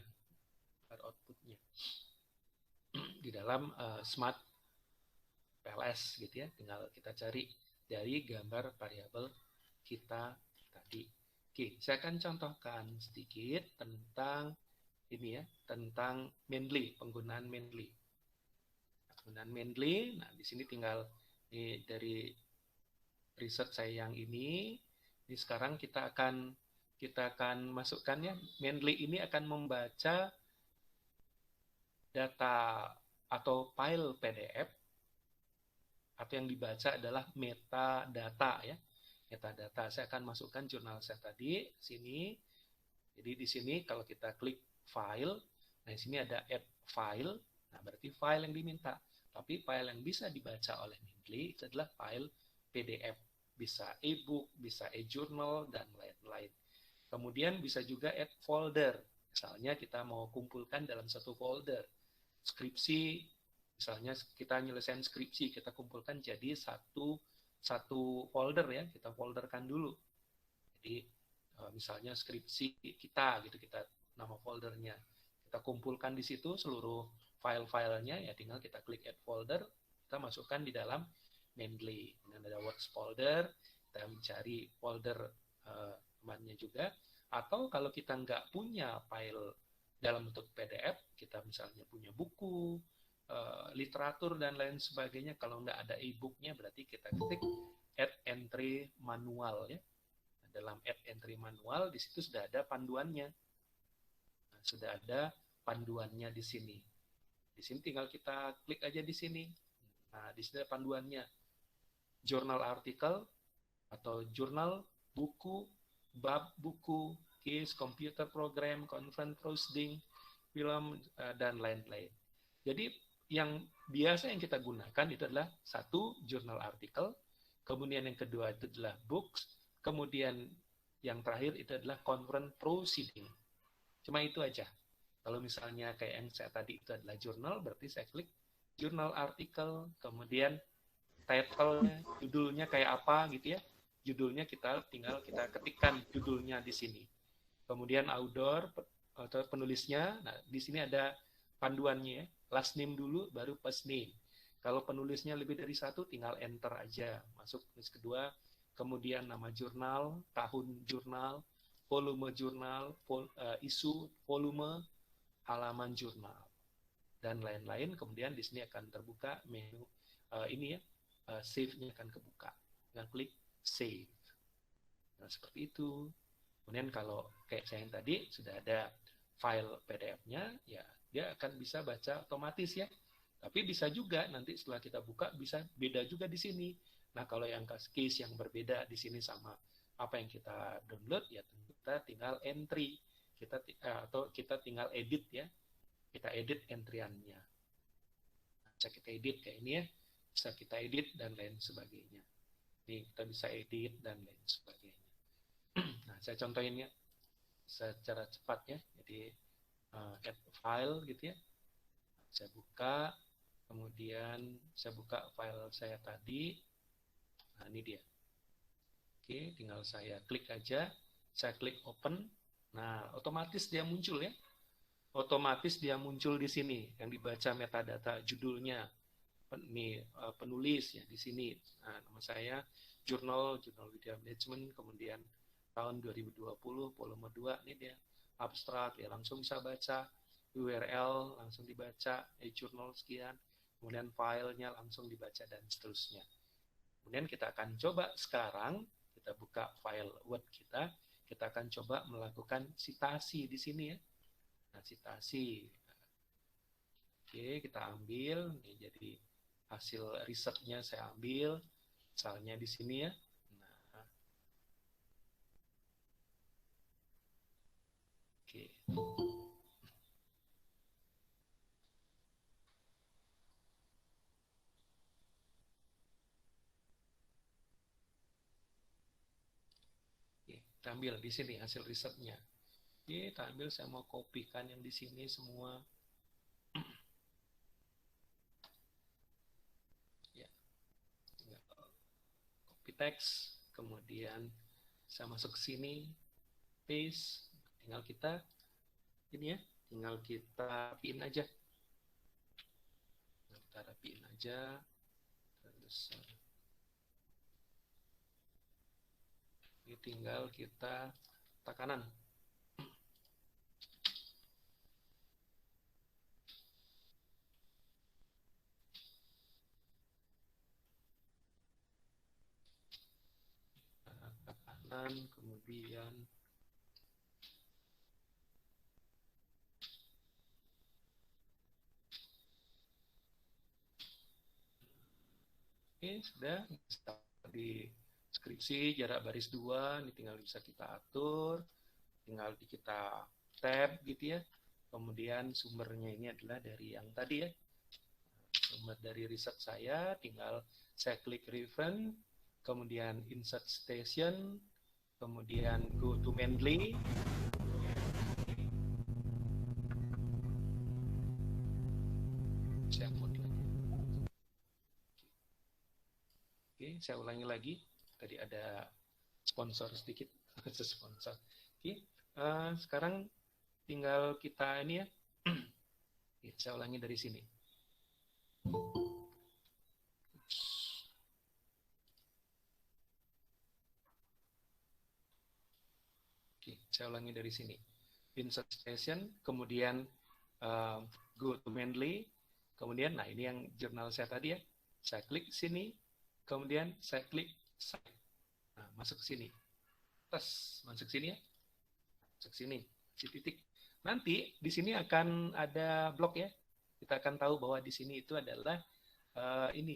Di dalam Smart PLS gitu ya. Tinggal kita cari dari gambar variabel kita tadi. Oke, saya akan contohkan sedikit tentang ini ya, tentang Mendeley, penggunaan Mendeley. Penggunaan Mendeley, nah di sini tinggal ini dari riset saya yang ini sekarang kita akan masukkan ya, Mendeley ini akan membaca data atau file PDF, atau yang dibaca adalah metadata ya. Metadata, saya akan masukkan jurnal saya tadi sini. Jadi di sini kalau kita klik file, nah di sini ada add file. Nah, berarti file yang diminta. Tapi file yang bisa dibaca oleh Mendeley itu adalah file PDF. Bisa e-book, bisa e-journal, dan lain-lain. Kemudian bisa juga add folder. Misalnya kita mau kumpulkan dalam satu folder. Skripsi, misalnya kita nyelesain skripsi, kita kumpulkan jadi satu folder ya, kita folderkan dulu. Jadi misalnya skripsi kita gitu, kita nama foldernya, kita kumpulkan di situ seluruh file-filenya ya, tinggal kita klik add folder, kita masukkan di dalam Mendeley. Kemudian ada works folder, kita mencari folder temannya juga. Atau kalau kita nggak punya file dalam bentuk PDF, kita misalnya punya buku, literatur dan lain sebagainya, kalau nggak ada e-booknya berarti kita klik add entry manual ya. Dalam add entry manual di situ sudah ada panduannya. Nah, sudah ada panduannya di sini. Di sini tinggal kita klik aja di sini. Nah, di sini ada panduannya. Jurnal artikel atau jurnal, buku, bab buku, case, computer program, conference proceeding, film, dan lain-lain. Jadi yang biasa yang kita gunakan itu adalah satu, jurnal artikel, kemudian yang kedua itu adalah books, kemudian yang terakhir itu adalah conference proceeding. Cuma itu aja. Kalau misalnya kayak yang saya tadi itu adalah jurnal, berarti saya klik jurnal artikel, kemudian title-nya, judulnya kayak apa gitu ya. Judulnya tinggal kita ketikkan judulnya di sini. Kemudian author atau penulisnya, nah di sini ada panduannya, last name dulu baru first name. Kalau penulisnya lebih dari satu, tinggal enter aja, masuk tulis kedua, kemudian nama jurnal, tahun jurnal, volume jurnal, isu, volume, halaman jurnal. dan lain-lain. Kemudian di sini akan terbuka menu ini ya, save-nya akan kebuka. Dengan klik save. Nah, seperti itu. Kemudian kalau kayak saya yang tadi sudah ada file PDF-nya, ya dia akan bisa baca otomatis ya. Tapi bisa juga nanti setelah kita buka bisa beda juga di sini. Nah, kalau yang case yang berbeda di sini sama apa yang kita download, ya kita tinggal entry, atau kita tinggal edit ya. Kita edit entry-annya. Nah, bisa kita edit kayak ini ya. Bisa kita edit dan lain sebagainya. Ini kita bisa edit dan lain sebagainya. Nah, saya contohin ya secara cepat ya. Jadi add file gitu ya. Saya buka, kemudian saya buka file saya tadi. Nah, ini dia. Oke, tinggal saya klik aja. Saya klik open. Nah, otomatis dia muncul ya. Otomatis dia muncul di sini yang dibaca metadata judulnya. Penulis ya di sini. Nah, nama saya Jurnal Media Management, kemudian tahun 2020 volume 2, ini dia abstrak ya, langsung bisa baca URL, langsung dibaca jurnal sekian, kemudian filenya langsung dibaca dan seterusnya. Kemudian kita akan coba sekarang, kita buka file Word kita akan coba melakukan citasi di sini ya. Nah, citasi. Oke, kita ambil, ini jadi hasil risetnya saya ambil, misalnya di sini ya. Nah, oke. Oke, kita ambil di sini hasil risetnya. Oke, kita ambil, saya mau kopikan yang di sini semua. Ya, copy text, kemudian saya masuk ke sini, paste, tinggal kita ini ya, tinggal kita rapiin aja. Kita rapiin aja. Terus ini tinggal kita kanan. Kanan, kemudian oke, sudah di deskripsi jarak baris 2, ini tinggal bisa kita atur, tinggal kita tab gitu ya. Kemudian sumbernya ini adalah dari yang tadi ya, sumber dari riset saya, tinggal saya klik reference, kemudian insert station, kemudian go to Mendeley. Saya mau Oke, saya ulangi lagi. Tadi ada sponsor sedikit, sponsor. Oke, sekarang tinggal kita ini ya. Saya ulangi dari sini. Oke, saya ulangi dari sini. Insert station, kemudian go to Mendeley, kemudian, nah ini yang jurnal saya tadi ya. Saya klik sini, kemudian saya klik site. Nah, masuk ke sini. Tes, masuk sini ya. Masuk sini, si titik. Nanti di sini akan ada blok ya. Kita akan tahu bahwa di sini itu adalah ini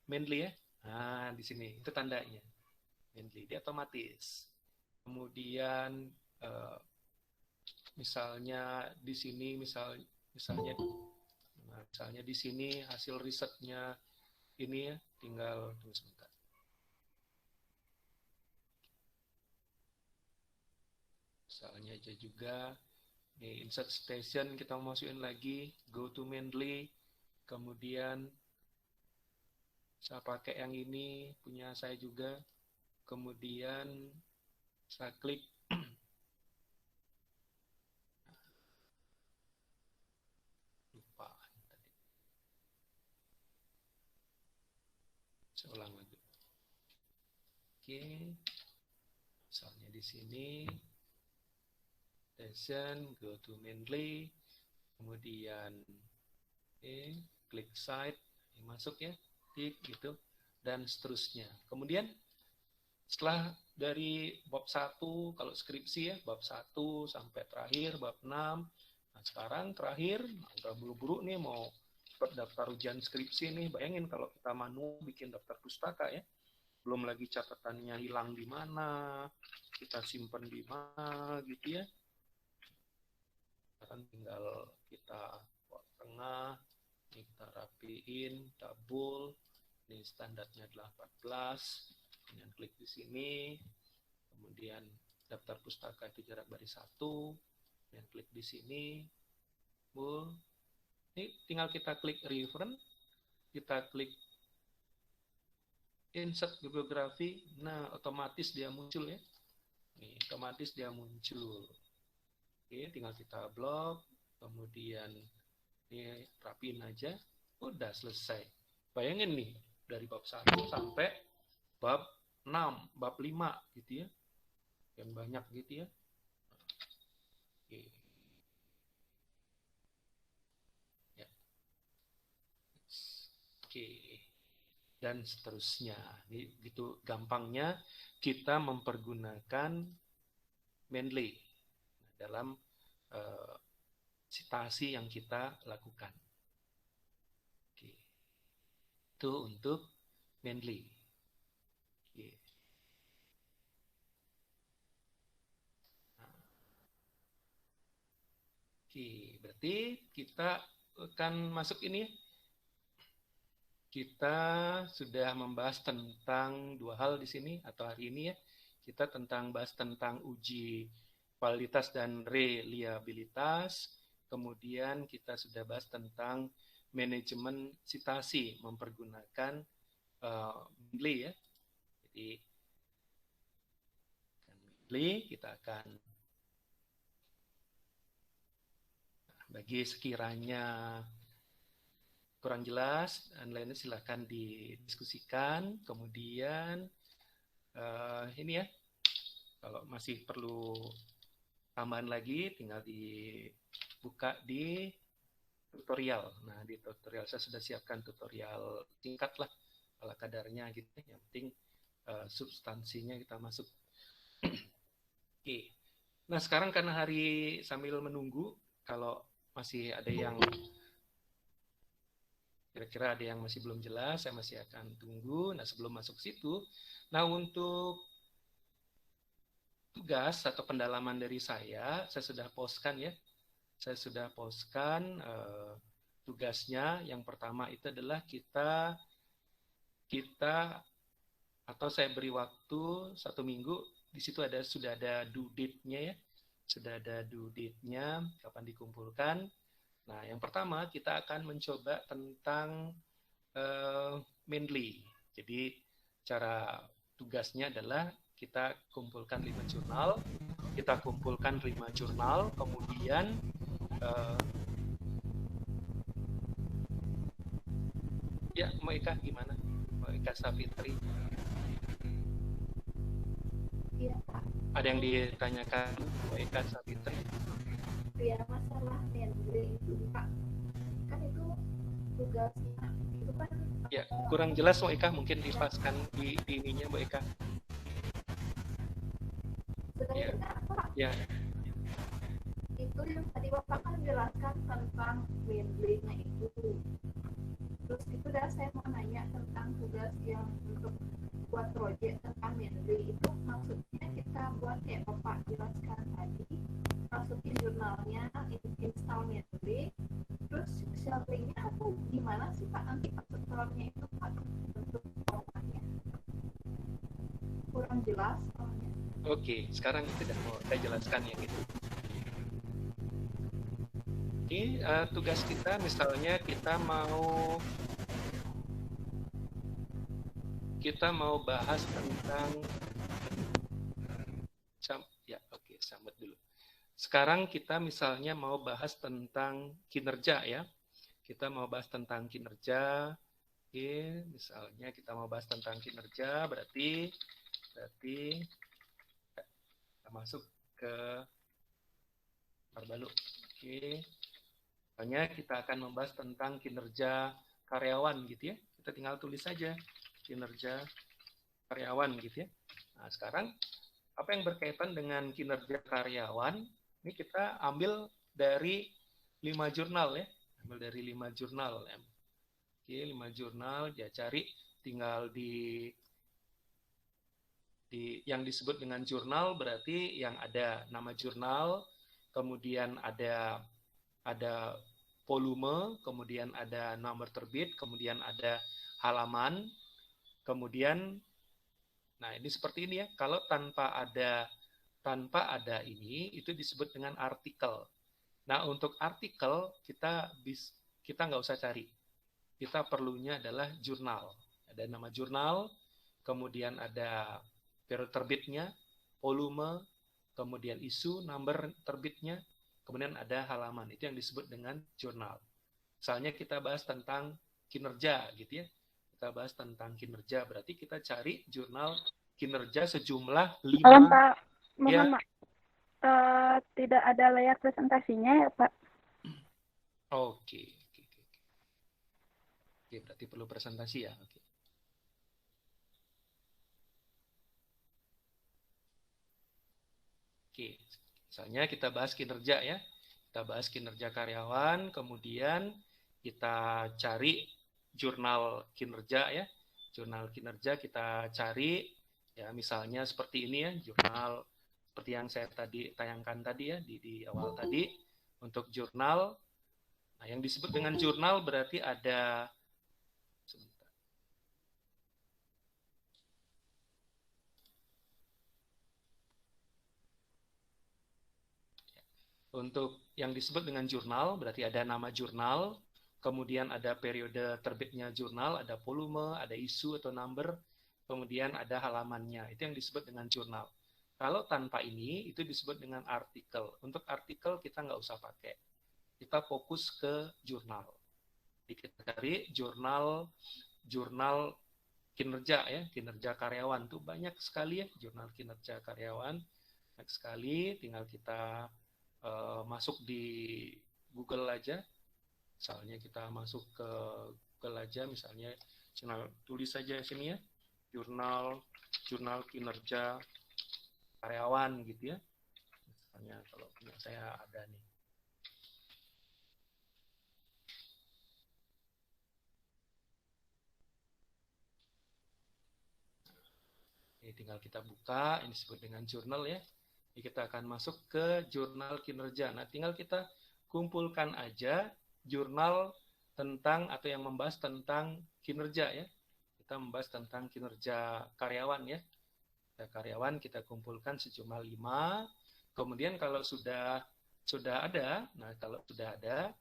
Mendeley ya. Nah, di sini itu tandanya. Mendeley, dia otomatis. Kemudian misalnya di sini misalnya di sini hasil risetnya ini ya, tinggal tunggu sebentar. Misalnya aja juga nih, insert station kita masukin lagi, go to Mendeley, kemudian saya pakai yang ini punya saya juga, kemudian saya klik lupa tadi, saya ulang lagi. Oke, misalnya di sini station, go to Mendeley, kemudian Oke, klik site, masuk ya, klik gitu, dan seterusnya. Kemudian setelah dari bab 1, kalau skripsi ya, bab 1 sampai terakhir, bab 6. Nah, sekarang terakhir, udah buru-buru nih mau daftar ujian skripsi nih. Bayangin kalau kita manual bikin daftar pustaka ya. Belum lagi catatannya hilang di mana, kita simpan di mana gitu ya. Kan tinggal kita buat tengah, ini kita rapiin, double, ini standarnya adalah 14, kemudian klik di sini, kemudian daftar pustaka itu jarak baris 1, kemudian klik di sini, ini tinggal kita klik reference, kita klik insert bibliografi, nah otomatis dia muncul ya, ini otomatis dia muncul. Oke, tinggal kita blok, kemudian ini rapiin aja, udah selesai. Bayangin nih, dari bab 1 sampai bab 6, bab 5 gitu ya. Yang banyak gitu ya. Oke. Ya. Oke. Dan seterusnya. Ini gitu gampangnya kita mempergunakan Mendeley dalam citasi yang kita lakukan. Oke. Itu untuk Mendeley. Oke. Oke, berarti kita akan masuk ini. Kita sudah membahas tentang 2 hal di sini atau hari ini ya. Kita bahas tentang uji validitas dan reliabilitas. Kemudian kita sudah bahas tentang manajemen citasi mempergunakan Mendeley ya. Jadi Mendeley kita akan bagi sekiranya kurang jelas dan lainnya silahkan didiskusikan. Kemudian ini ya, kalau masih perlu tambahan lagi tinggal dibuka di tutorial. Nah, di tutorial saya sudah siapkan tutorial singkat lah ala kadarnya gitu. Yang penting substansinya kita masuk. Oke. Nah, sekarang karena hari sambil menunggu, kalau masih ada yang kira-kira ada yang masih belum jelas, saya masih akan tunggu. Nah, sebelum masuk situ, nah untuk tugas atau pendalaman dari saya sudah postkan ya. Saya sudah postkan tugasnya. Yang pertama itu adalah kita atau saya beri waktu 1 minggu. Di situ sudah ada due date-nya ya. Sudah ada due date-nya, kapan dikumpulkan. Nah, yang pertama kita akan mencoba tentang Mendeley. Jadi cara tugasnya adalah kita kumpulkan 5 jurnal, kemudian ya Mbak Eka gimana? Mbak Eka Safitri. Iya, Pak. Ada yang ditanyakan Mbak Eka Safitri? Ya, masalah Mendeley itu, Pak. Kan itu tugasnya, itu kan Ya, kurang jelas Mbak Eka, mungkin dipaskan di ininya Mbak Eka. sudah Ya. dengar, Pak. Ya. Itu yang tadi Bapak kan jelaskan tentang Mendeley-nya itu. Terus itu dah saya mau nanya tentang tugas yang untuk buat proyek tentang Mendeley itu, maksudnya kita buat kayak Bapak jelaskan tadi, masukin jurnalnya, install Mendeley, terus shell-nya atau gimana sih Pak nanti install-nya itu Pak, bentuk formatnya kurang jelas soalnya. Oke, sekarang itu udah mau saya jelaskan ya gitu. Oke, tugas kita misalnya kita mau bahas tentang sambut dulu. Sekarang kita misalnya mau bahas tentang kinerja ya. Kita mau bahas tentang kinerja. Oke, misalnya kita mau bahas tentang kinerja, berarti kita masuk ke Parbalu. Oke. Misalnya kita akan membahas tentang kinerja karyawan gitu ya. Kita tinggal tulis saja kinerja karyawan gitu ya. Nah, sekarang apa yang berkaitan dengan kinerja karyawan, ini kita ambil dari 5 jurnal ya. Ambil dari 5 jurnal. Oke, 5 jurnal, ya cari tinggal di yang disebut dengan jurnal berarti yang ada nama jurnal, kemudian ada volume, kemudian ada nomor terbit, kemudian ada halaman, kemudian nah ini seperti ini ya. Kalau tanpa ada ini itu disebut dengan artikel. Nah, untuk artikel kita nggak usah cari. Kita perlunya adalah jurnal. Ada nama jurnal, kemudian ada periode terbitnya, volume, kemudian isu, number terbitnya, kemudian ada halaman. Itu yang disebut dengan jurnal. Misalnya kita bahas tentang kinerja gitu ya. Kita bahas tentang kinerja, berarti kita cari jurnal kinerja sejumlah 5. Halo Pak, Ya. mohon tidak ada layar presentasinya ya Pak? Oke, berarti perlu presentasi ya. Oke, misalnya kita bahas kinerja ya. Kita bahas kinerja karyawan, kemudian kita cari jurnal kinerja ya. Jurnal kinerja kita cari ya, misalnya seperti ini ya, jurnal seperti yang saya tadi tayangkan tadi ya di awal tadi. Untuk jurnal, nah yang disebut dengan jurnal berarti ada untuk yang disebut dengan jurnal berarti ada nama jurnal, kemudian ada periode terbitnya jurnal, ada volume, ada isu atau number, kemudian ada halamannya. Itu yang disebut dengan jurnal. Kalau tanpa ini, itu disebut dengan artikel. Untuk artikel kita nggak usah pakai. Kita fokus ke jurnal. Jadi kita cari jurnal kinerja ya, kinerja karyawan. Tuh banyak sekali ya jurnal kinerja karyawan. Banyak sekali, tinggal kita masuk di Google aja. Misalnya kita masuk ke Google aja, misalnya tulis saja sini ya, jurnal kinerja karyawan gitu ya. Misalnya kalau punya saya ada nih. Ini tinggal kita buka, ini disebut dengan jurnal ya. Ini kita akan masuk ke jurnal kinerja. Nah, tinggal kita kumpulkan aja jurnal tentang atau yang membahas tentang kinerja ya. Kita membahas tentang kinerja karyawan ya. Karyawan kita kumpulkan sejumlah 5. Kemudian kalau sudah ada, nah kalau sudah ada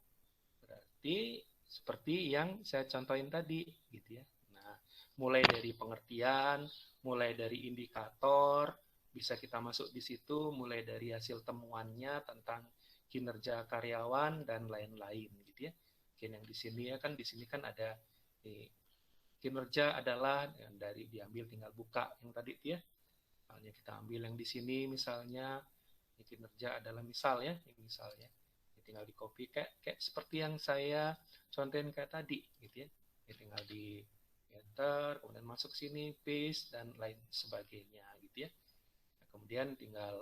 berarti seperti yang saya contohin tadi gitu ya. Nah, mulai dari pengertian, mulai dari indikator, bisa kita masuk di situ, mulai dari hasil temuannya tentang kinerja karyawan dan lain-lain gitu ya. Yang di sini ya kan, di sini kan ada kinerja adalah dari diambil tinggal buka yang tadi ya. Misalnya kita ambil yang di sini misalnya kinerja adalah misal ya, misalnya tinggal di copy kayak seperti yang saya contohin kayak tadi gitu ya. Tinggal di enter, kemudian masuk sini, paste, dan lain sebagainya gitu ya. Nah, kemudian tinggal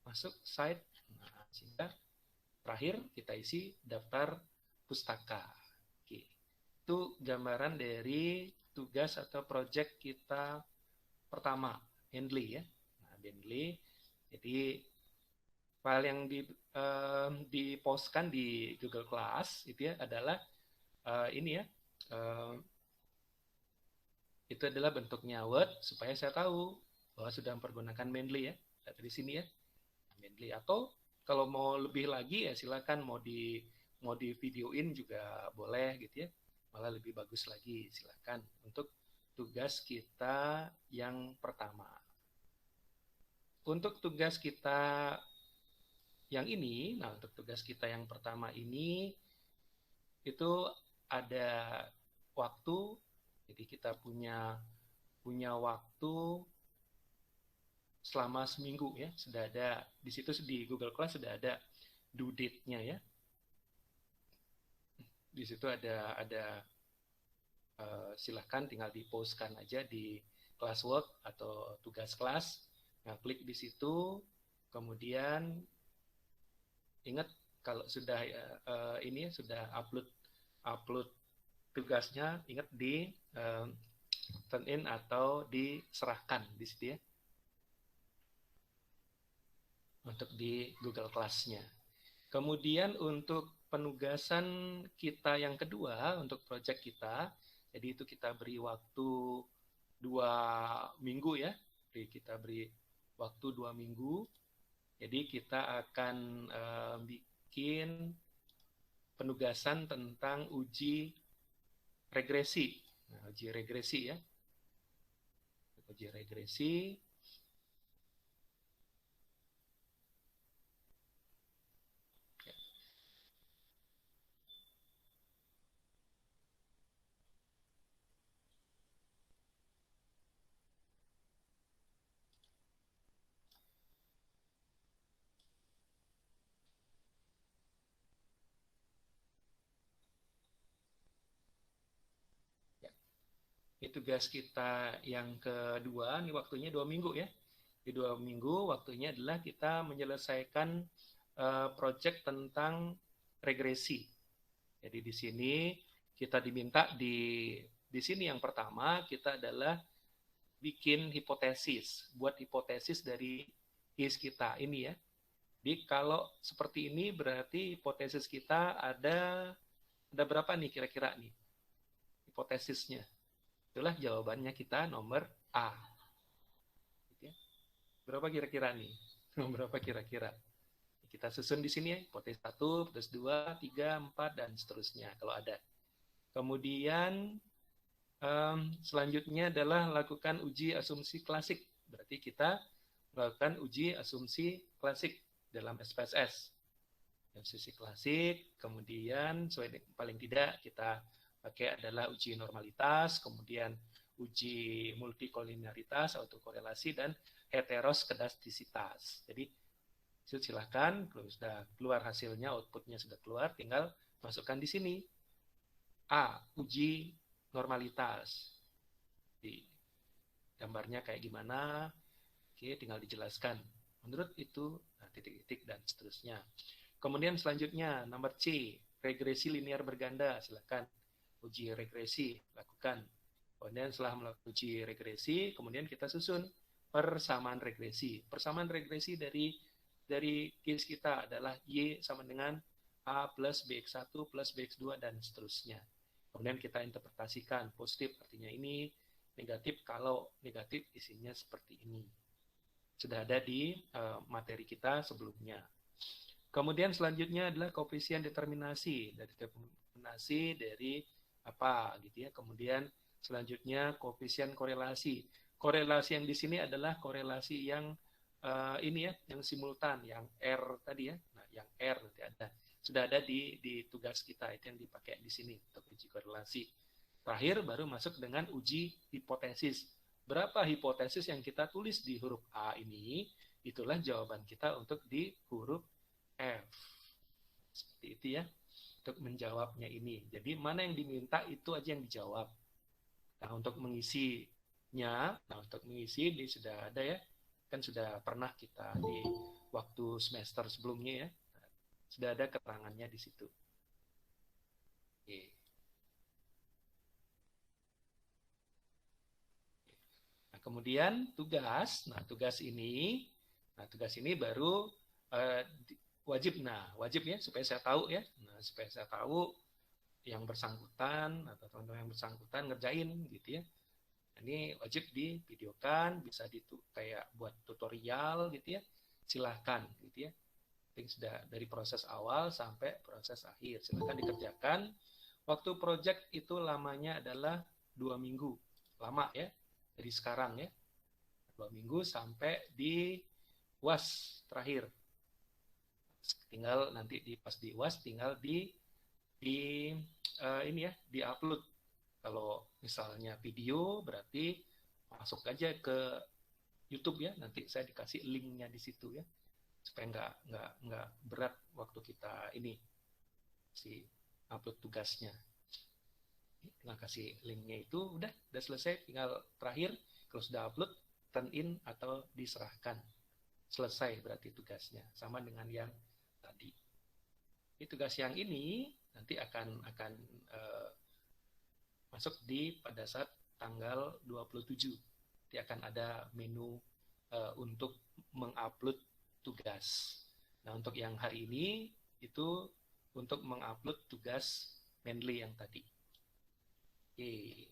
masuk site, nah, sehingga terakhir kita isi daftar pustaka. Oke. Itu gambaran dari tugas atau project kita pertama, Handley ya. Nah, Handley, jadi file yang dipostkan di Google Class itu ya adalah ini ya, itu adalah bentuknya Word supaya saya tahu bahwa sudah mempergunakan Mendeley ya, dari sini ya, Mendeley. Atau kalau mau lebih lagi ya silakan mau di videoin juga boleh gitu ya, malah lebih bagus lagi, silakan untuk tugas kita yang pertama. Untuk tugas kita yang ini, nah untuk tugas kita yang pertama ini itu ada waktu, jadi kita punya waktu selama seminggu ya, sudah ada di situ di Google Class sudah ada due date-nya ya. di situ ada silahkan tinggal di-postkan aja di classwork atau tugas kelas. Nah, klik di situ, kemudian ingat kalau sudah ini sudah upload tugasnya, ingat di turn in atau diserahkan di situ ya, untuk di Google Class-nya. Kemudian untuk penugasan kita yang kedua untuk project kita, jadi itu kita beri waktu 2 minggu ya, kita beri waktu 2 minggu. Jadi kita akan bikin penugasan tentang uji regresi. Nah, uji regresi ya. Uji regresi. Ini tugas kita yang kedua, ini waktunya 2 minggu ya. Di 2 minggu waktunya adalah kita menyelesaikan project tentang regresi. Jadi di sini kita diminta di sini yang pertama kita adalah bikin hipotesis, buat hipotesis dari case kita ini ya. Jadi kalau seperti ini berarti hipotesis kita ada berapa nih kira-kira nih hipotesisnya? Itulah jawabannya kita nomor A. Gitu ya. Berapa kira-kira nih? Berapa kira-kira? Kita susun di sini ya, hipotesis 1, hipotesis 2, 3, 4, dan seterusnya kalau ada. Kemudian selanjutnya adalah lakukan uji asumsi klasik. Berarti kita melakukan uji asumsi klasik dalam SPSS. Asumsi klasik, kemudian paling tidak kita pakai adalah uji normalitas, kemudian uji multikolinialitas, autokorelasi, dan heteroskedastisitas. Jadi silakan, kalau sudah keluar hasilnya, outputnya sudah keluar, tinggal masukkan di sini. A, uji normalitas. Di gambarnya kayak gimana? Oke, tinggal dijelaskan. Menurut itu, titik-titik dan seterusnya. Kemudian selanjutnya, nomor C, regresi linear berganda. Silakan uji regresi lakukan. Kemudian setelah melakukan uji regresi, kemudian kita susun persamaan regresi. Persamaan regresi dari case kita adalah Y sama dengan A plus BX1 plus BX2 dan seterusnya. Kemudian kita interpretasikan positif artinya ini, negatif kalau negatif isinya seperti ini. Sudah ada di materi kita sebelumnya. Kemudian selanjutnya adalah koefisien determinasi dari apa gitu ya. Kemudian selanjutnya koefisien korelasi. Korelasi yang di sini adalah korelasi yang ini ya, yang simultan, yang R tadi ya. Nah, yang R nanti ada. Sudah ada di tugas kita, itu yang dipakai di sini untuk uji korelasi. Terakhir baru masuk dengan uji hipotesis. Berapa hipotesis yang kita tulis di huruf A ini, itulah jawaban kita untuk di huruf F. Seperti itu ya, untuk menjawabnya ini. Jadi mana yang diminta itu aja yang dijawab. Nah, untuk mengisinya, ini sudah ada ya, kan sudah pernah kita di waktu semester sebelumnya ya, sudah ada keterangannya di situ. Oke. Nah, kemudian tugas. Tugas ini baru wajib ya, supaya saya tahu ya. Supaya saya tahu yang bersangkutan atau teman-teman yang bersangkutan ngerjain gitu ya. Ini wajib divideokan, bisa kayak buat tutorial gitu ya. Silahkan gitu ya. Sudah dari proses awal sampai proses akhir. Silahkan dikerjakan. Waktu project itu lamanya adalah 2 minggu. Lama ya, dari sekarang ya. 2 minggu sampai di UAS terakhir. Tinggal nanti pas di UAS tinggal ini ya, di-upload. Kalau misalnya video berarti masuk aja ke YouTube ya. Nanti saya dikasih linknya di situ ya. Supaya nggak berat waktu kita ini upload tugasnya. Tinggal kasih linknya itu, udah selesai. Tinggal terakhir kalau sudah upload, turn in atau diserahkan. Selesai berarti tugasnya, sama dengan yang tadi. Ini tugas yang ini nanti akan masuk pada saat tanggal 27. Nanti akan ada menu untuk mengupload tugas. Nah, untuk yang hari ini itu untuk mengupload tugas Mendeley yang tadi. Oke,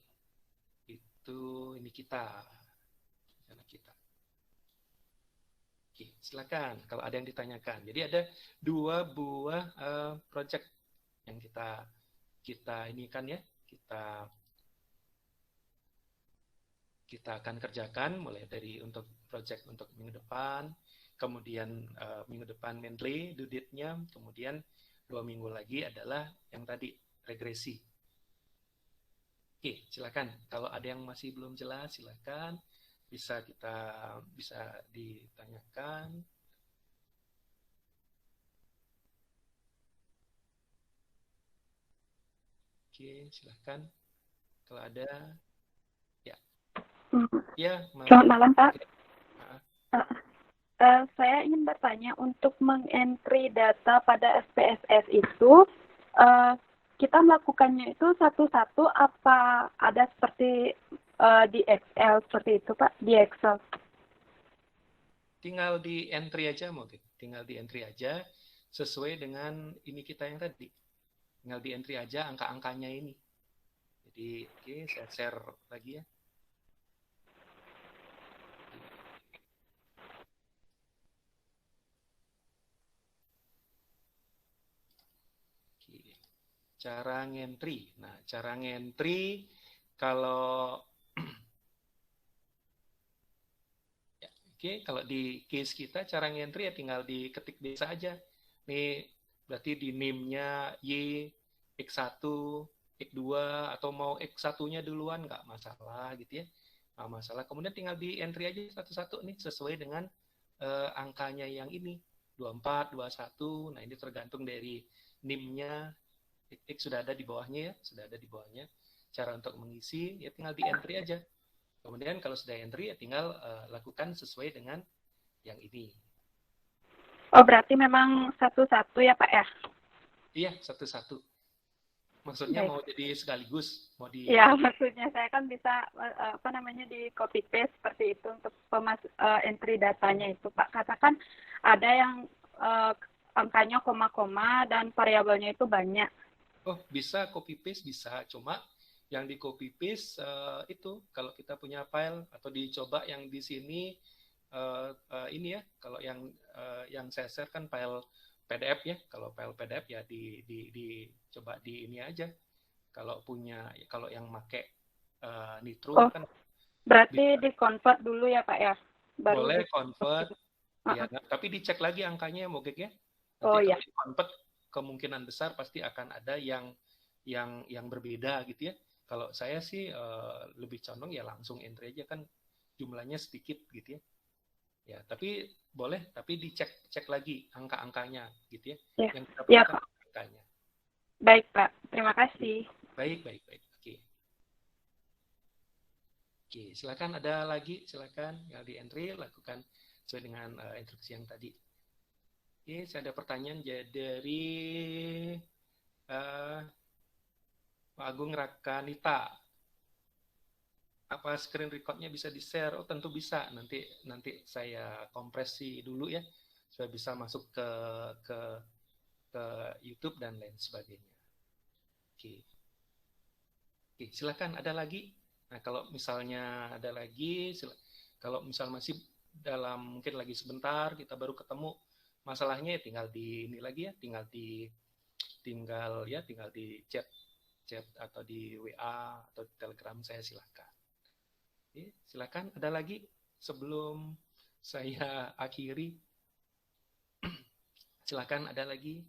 itu ini kita. Oke, silakan kalau ada yang ditanyakan. Jadi ada 2 buah project yang kita ini kan ya, kita akan kerjakan mulai dari untuk project untuk minggu depan, kemudian minggu depan Mendeley due date-nya, kemudian 2 minggu lagi adalah yang tadi regresi. Oke, silakan. Kalau ada yang masih belum jelas, silakan bisa ditanyakan. Oke, silakan. Kalau ada, ya. Ya, Selamat malam, Pak. Saya ingin bertanya, untuk mengentry data pada SPSS itu, kita melakukannya itu satu-satu apa ada seperti di Excel seperti itu, Pak? Di Excel. Tinggal di entry aja mungkin. Tinggal di entry aja sesuai dengan ini kita yang tadi. Tinggal di entry aja angka-angkanya ini. Jadi, oke, saya share lagi ya. Cara ngentry. Nah, cara ngentry kalau ya, oke, kalau di case kita cara ngentry ya tinggal diketik biasa aja. Nih berarti di name-nya Y, X1, X2 atau mau X1-nya duluan nggak masalah gitu ya. Nggak masalah. Kemudian tinggal di entry aja satu-satu nih sesuai dengan angkanya yang ini. 24, 21. Nah, ini tergantung dari name-nya. X sudah ada di bawahnya ya, sudah ada di bawahnya. Cara untuk mengisi ya tinggal di entry aja. Kemudian kalau sudah entry ya tinggal lakukan sesuai dengan yang ini. Oh, berarti memang satu-satu ya, Pak ya? Iya, satu-satu. Maksudnya Baik. mau jadi sekaligus, mau di Ya, maksudnya saya kan bisa di copy paste seperti itu untuk entry datanya itu, Pak. Katakan ada yang angkanya koma-koma dan variabelnya itu banyak. Oh, bisa copy paste bisa, cuma yang di copy paste itu kalau kita punya file atau dicoba yang di sini ini ya, kalau yang saya share kan file PDF ya, kalau file PDF ya dicoba di ini aja. Kalau yang make Nitro kan berarti di-convert dulu ya, Pak ya? Baru boleh convert. Ya, tapi dicek lagi angkanya Mogek ya. Nanti kalau di-convert kemungkinan besar pasti akan ada yang berbeda gitu ya. Kalau saya sih lebih condong ya langsung entry aja kan jumlahnya sedikit gitu ya. Ya, tapi boleh, tapi dicek lagi angka-angkanya gitu ya. Yang kita perlukan angkanya. Baik, Pak. Terima kasih. Baik. Oke, silakan ada lagi, silakan yang di entry lakukan sesuai dengan instruksi yang tadi. Oke, saya ada pertanyaan dari Pak Agung Rakanita. Apa screen record-nya bisa di-share? Oh, tentu bisa. Nanti saya kompresi dulu ya, supaya bisa masuk ke YouTube dan lain sebagainya. Oke, silakan ada lagi. Nah, kalau misalnya ada lagi, kalau misal masih dalam mungkin lagi sebentar kita baru ketemu, masalahnya ya tinggal di ini lagi ya, tinggal di chat atau di WA atau di Telegram saya silakan. Oke, silakan ada lagi sebelum saya akhiri. Silakan ada lagi.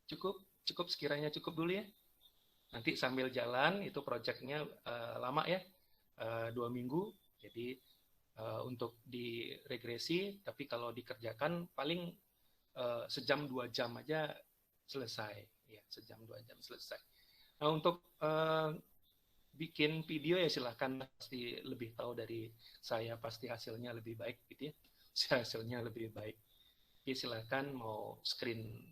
Cukup sekiranya cukup dulu ya. Nanti sambil jalan itu proyeknya lama ya, 2 minggu. Jadi untuk di regresi, tapi kalau dikerjakan paling sejam 2 jam aja selesai. ya 1 jam 2 jam selesai. Nah, untuk bikin video ya silahkan, pasti lebih tahu dari saya, pasti hasilnya lebih baik gitu ya. Hasilnya lebih baik. Jadi silahkan mau screen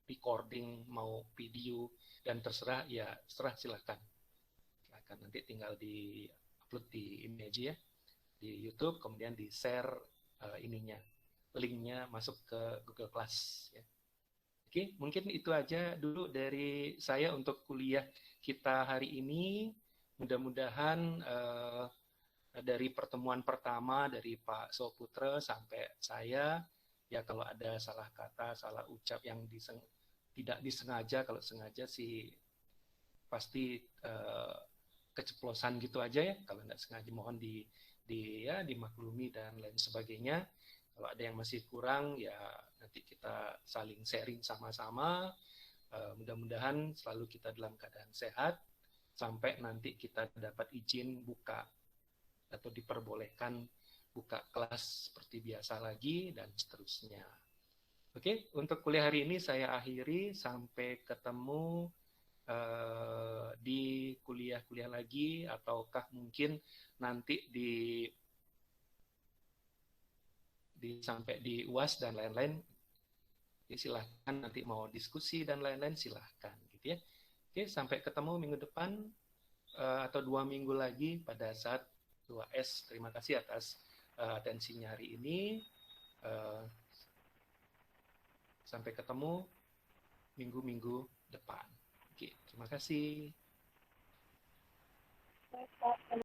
recording, mau video, dan terserah ya, silahkan. Silahkan, nanti tinggal di upload di ini aja ya, di YouTube, kemudian di share ininya, linknya masuk ke Google Class ya. Oke, mungkin itu aja dulu dari saya untuk kuliah kita hari ini. Mudah-mudahan dari pertemuan pertama dari Pak Soputra sampai saya, ya kalau ada salah kata, salah ucap yang tidak disengaja, kalau sengaja sih pasti keceplosan gitu aja ya. Kalau nggak sengaja mohon dimaklumi dan lain sebagainya. Kalau ada yang masih kurang ya nanti kita saling sharing sama-sama. Mudah-mudahan selalu kita dalam keadaan sehat sampai nanti kita dapat izin buka atau diperbolehkan buka kelas seperti biasa lagi dan seterusnya. Oke, untuk kuliah hari ini saya akhiri. Sampai ketemu di kuliah-kuliah lagi, ataukah mungkin nanti sampai di UAS dan lain-lain. Silahkan nanti mau diskusi dan lain-lain silahkan gitu ya. Oke, sampai ketemu minggu depan atau 2 minggu lagi pada saat 2S. Terima kasih atas atensinya hari ini. Sampai ketemu minggu-minggu depan. Oke, terima kasih.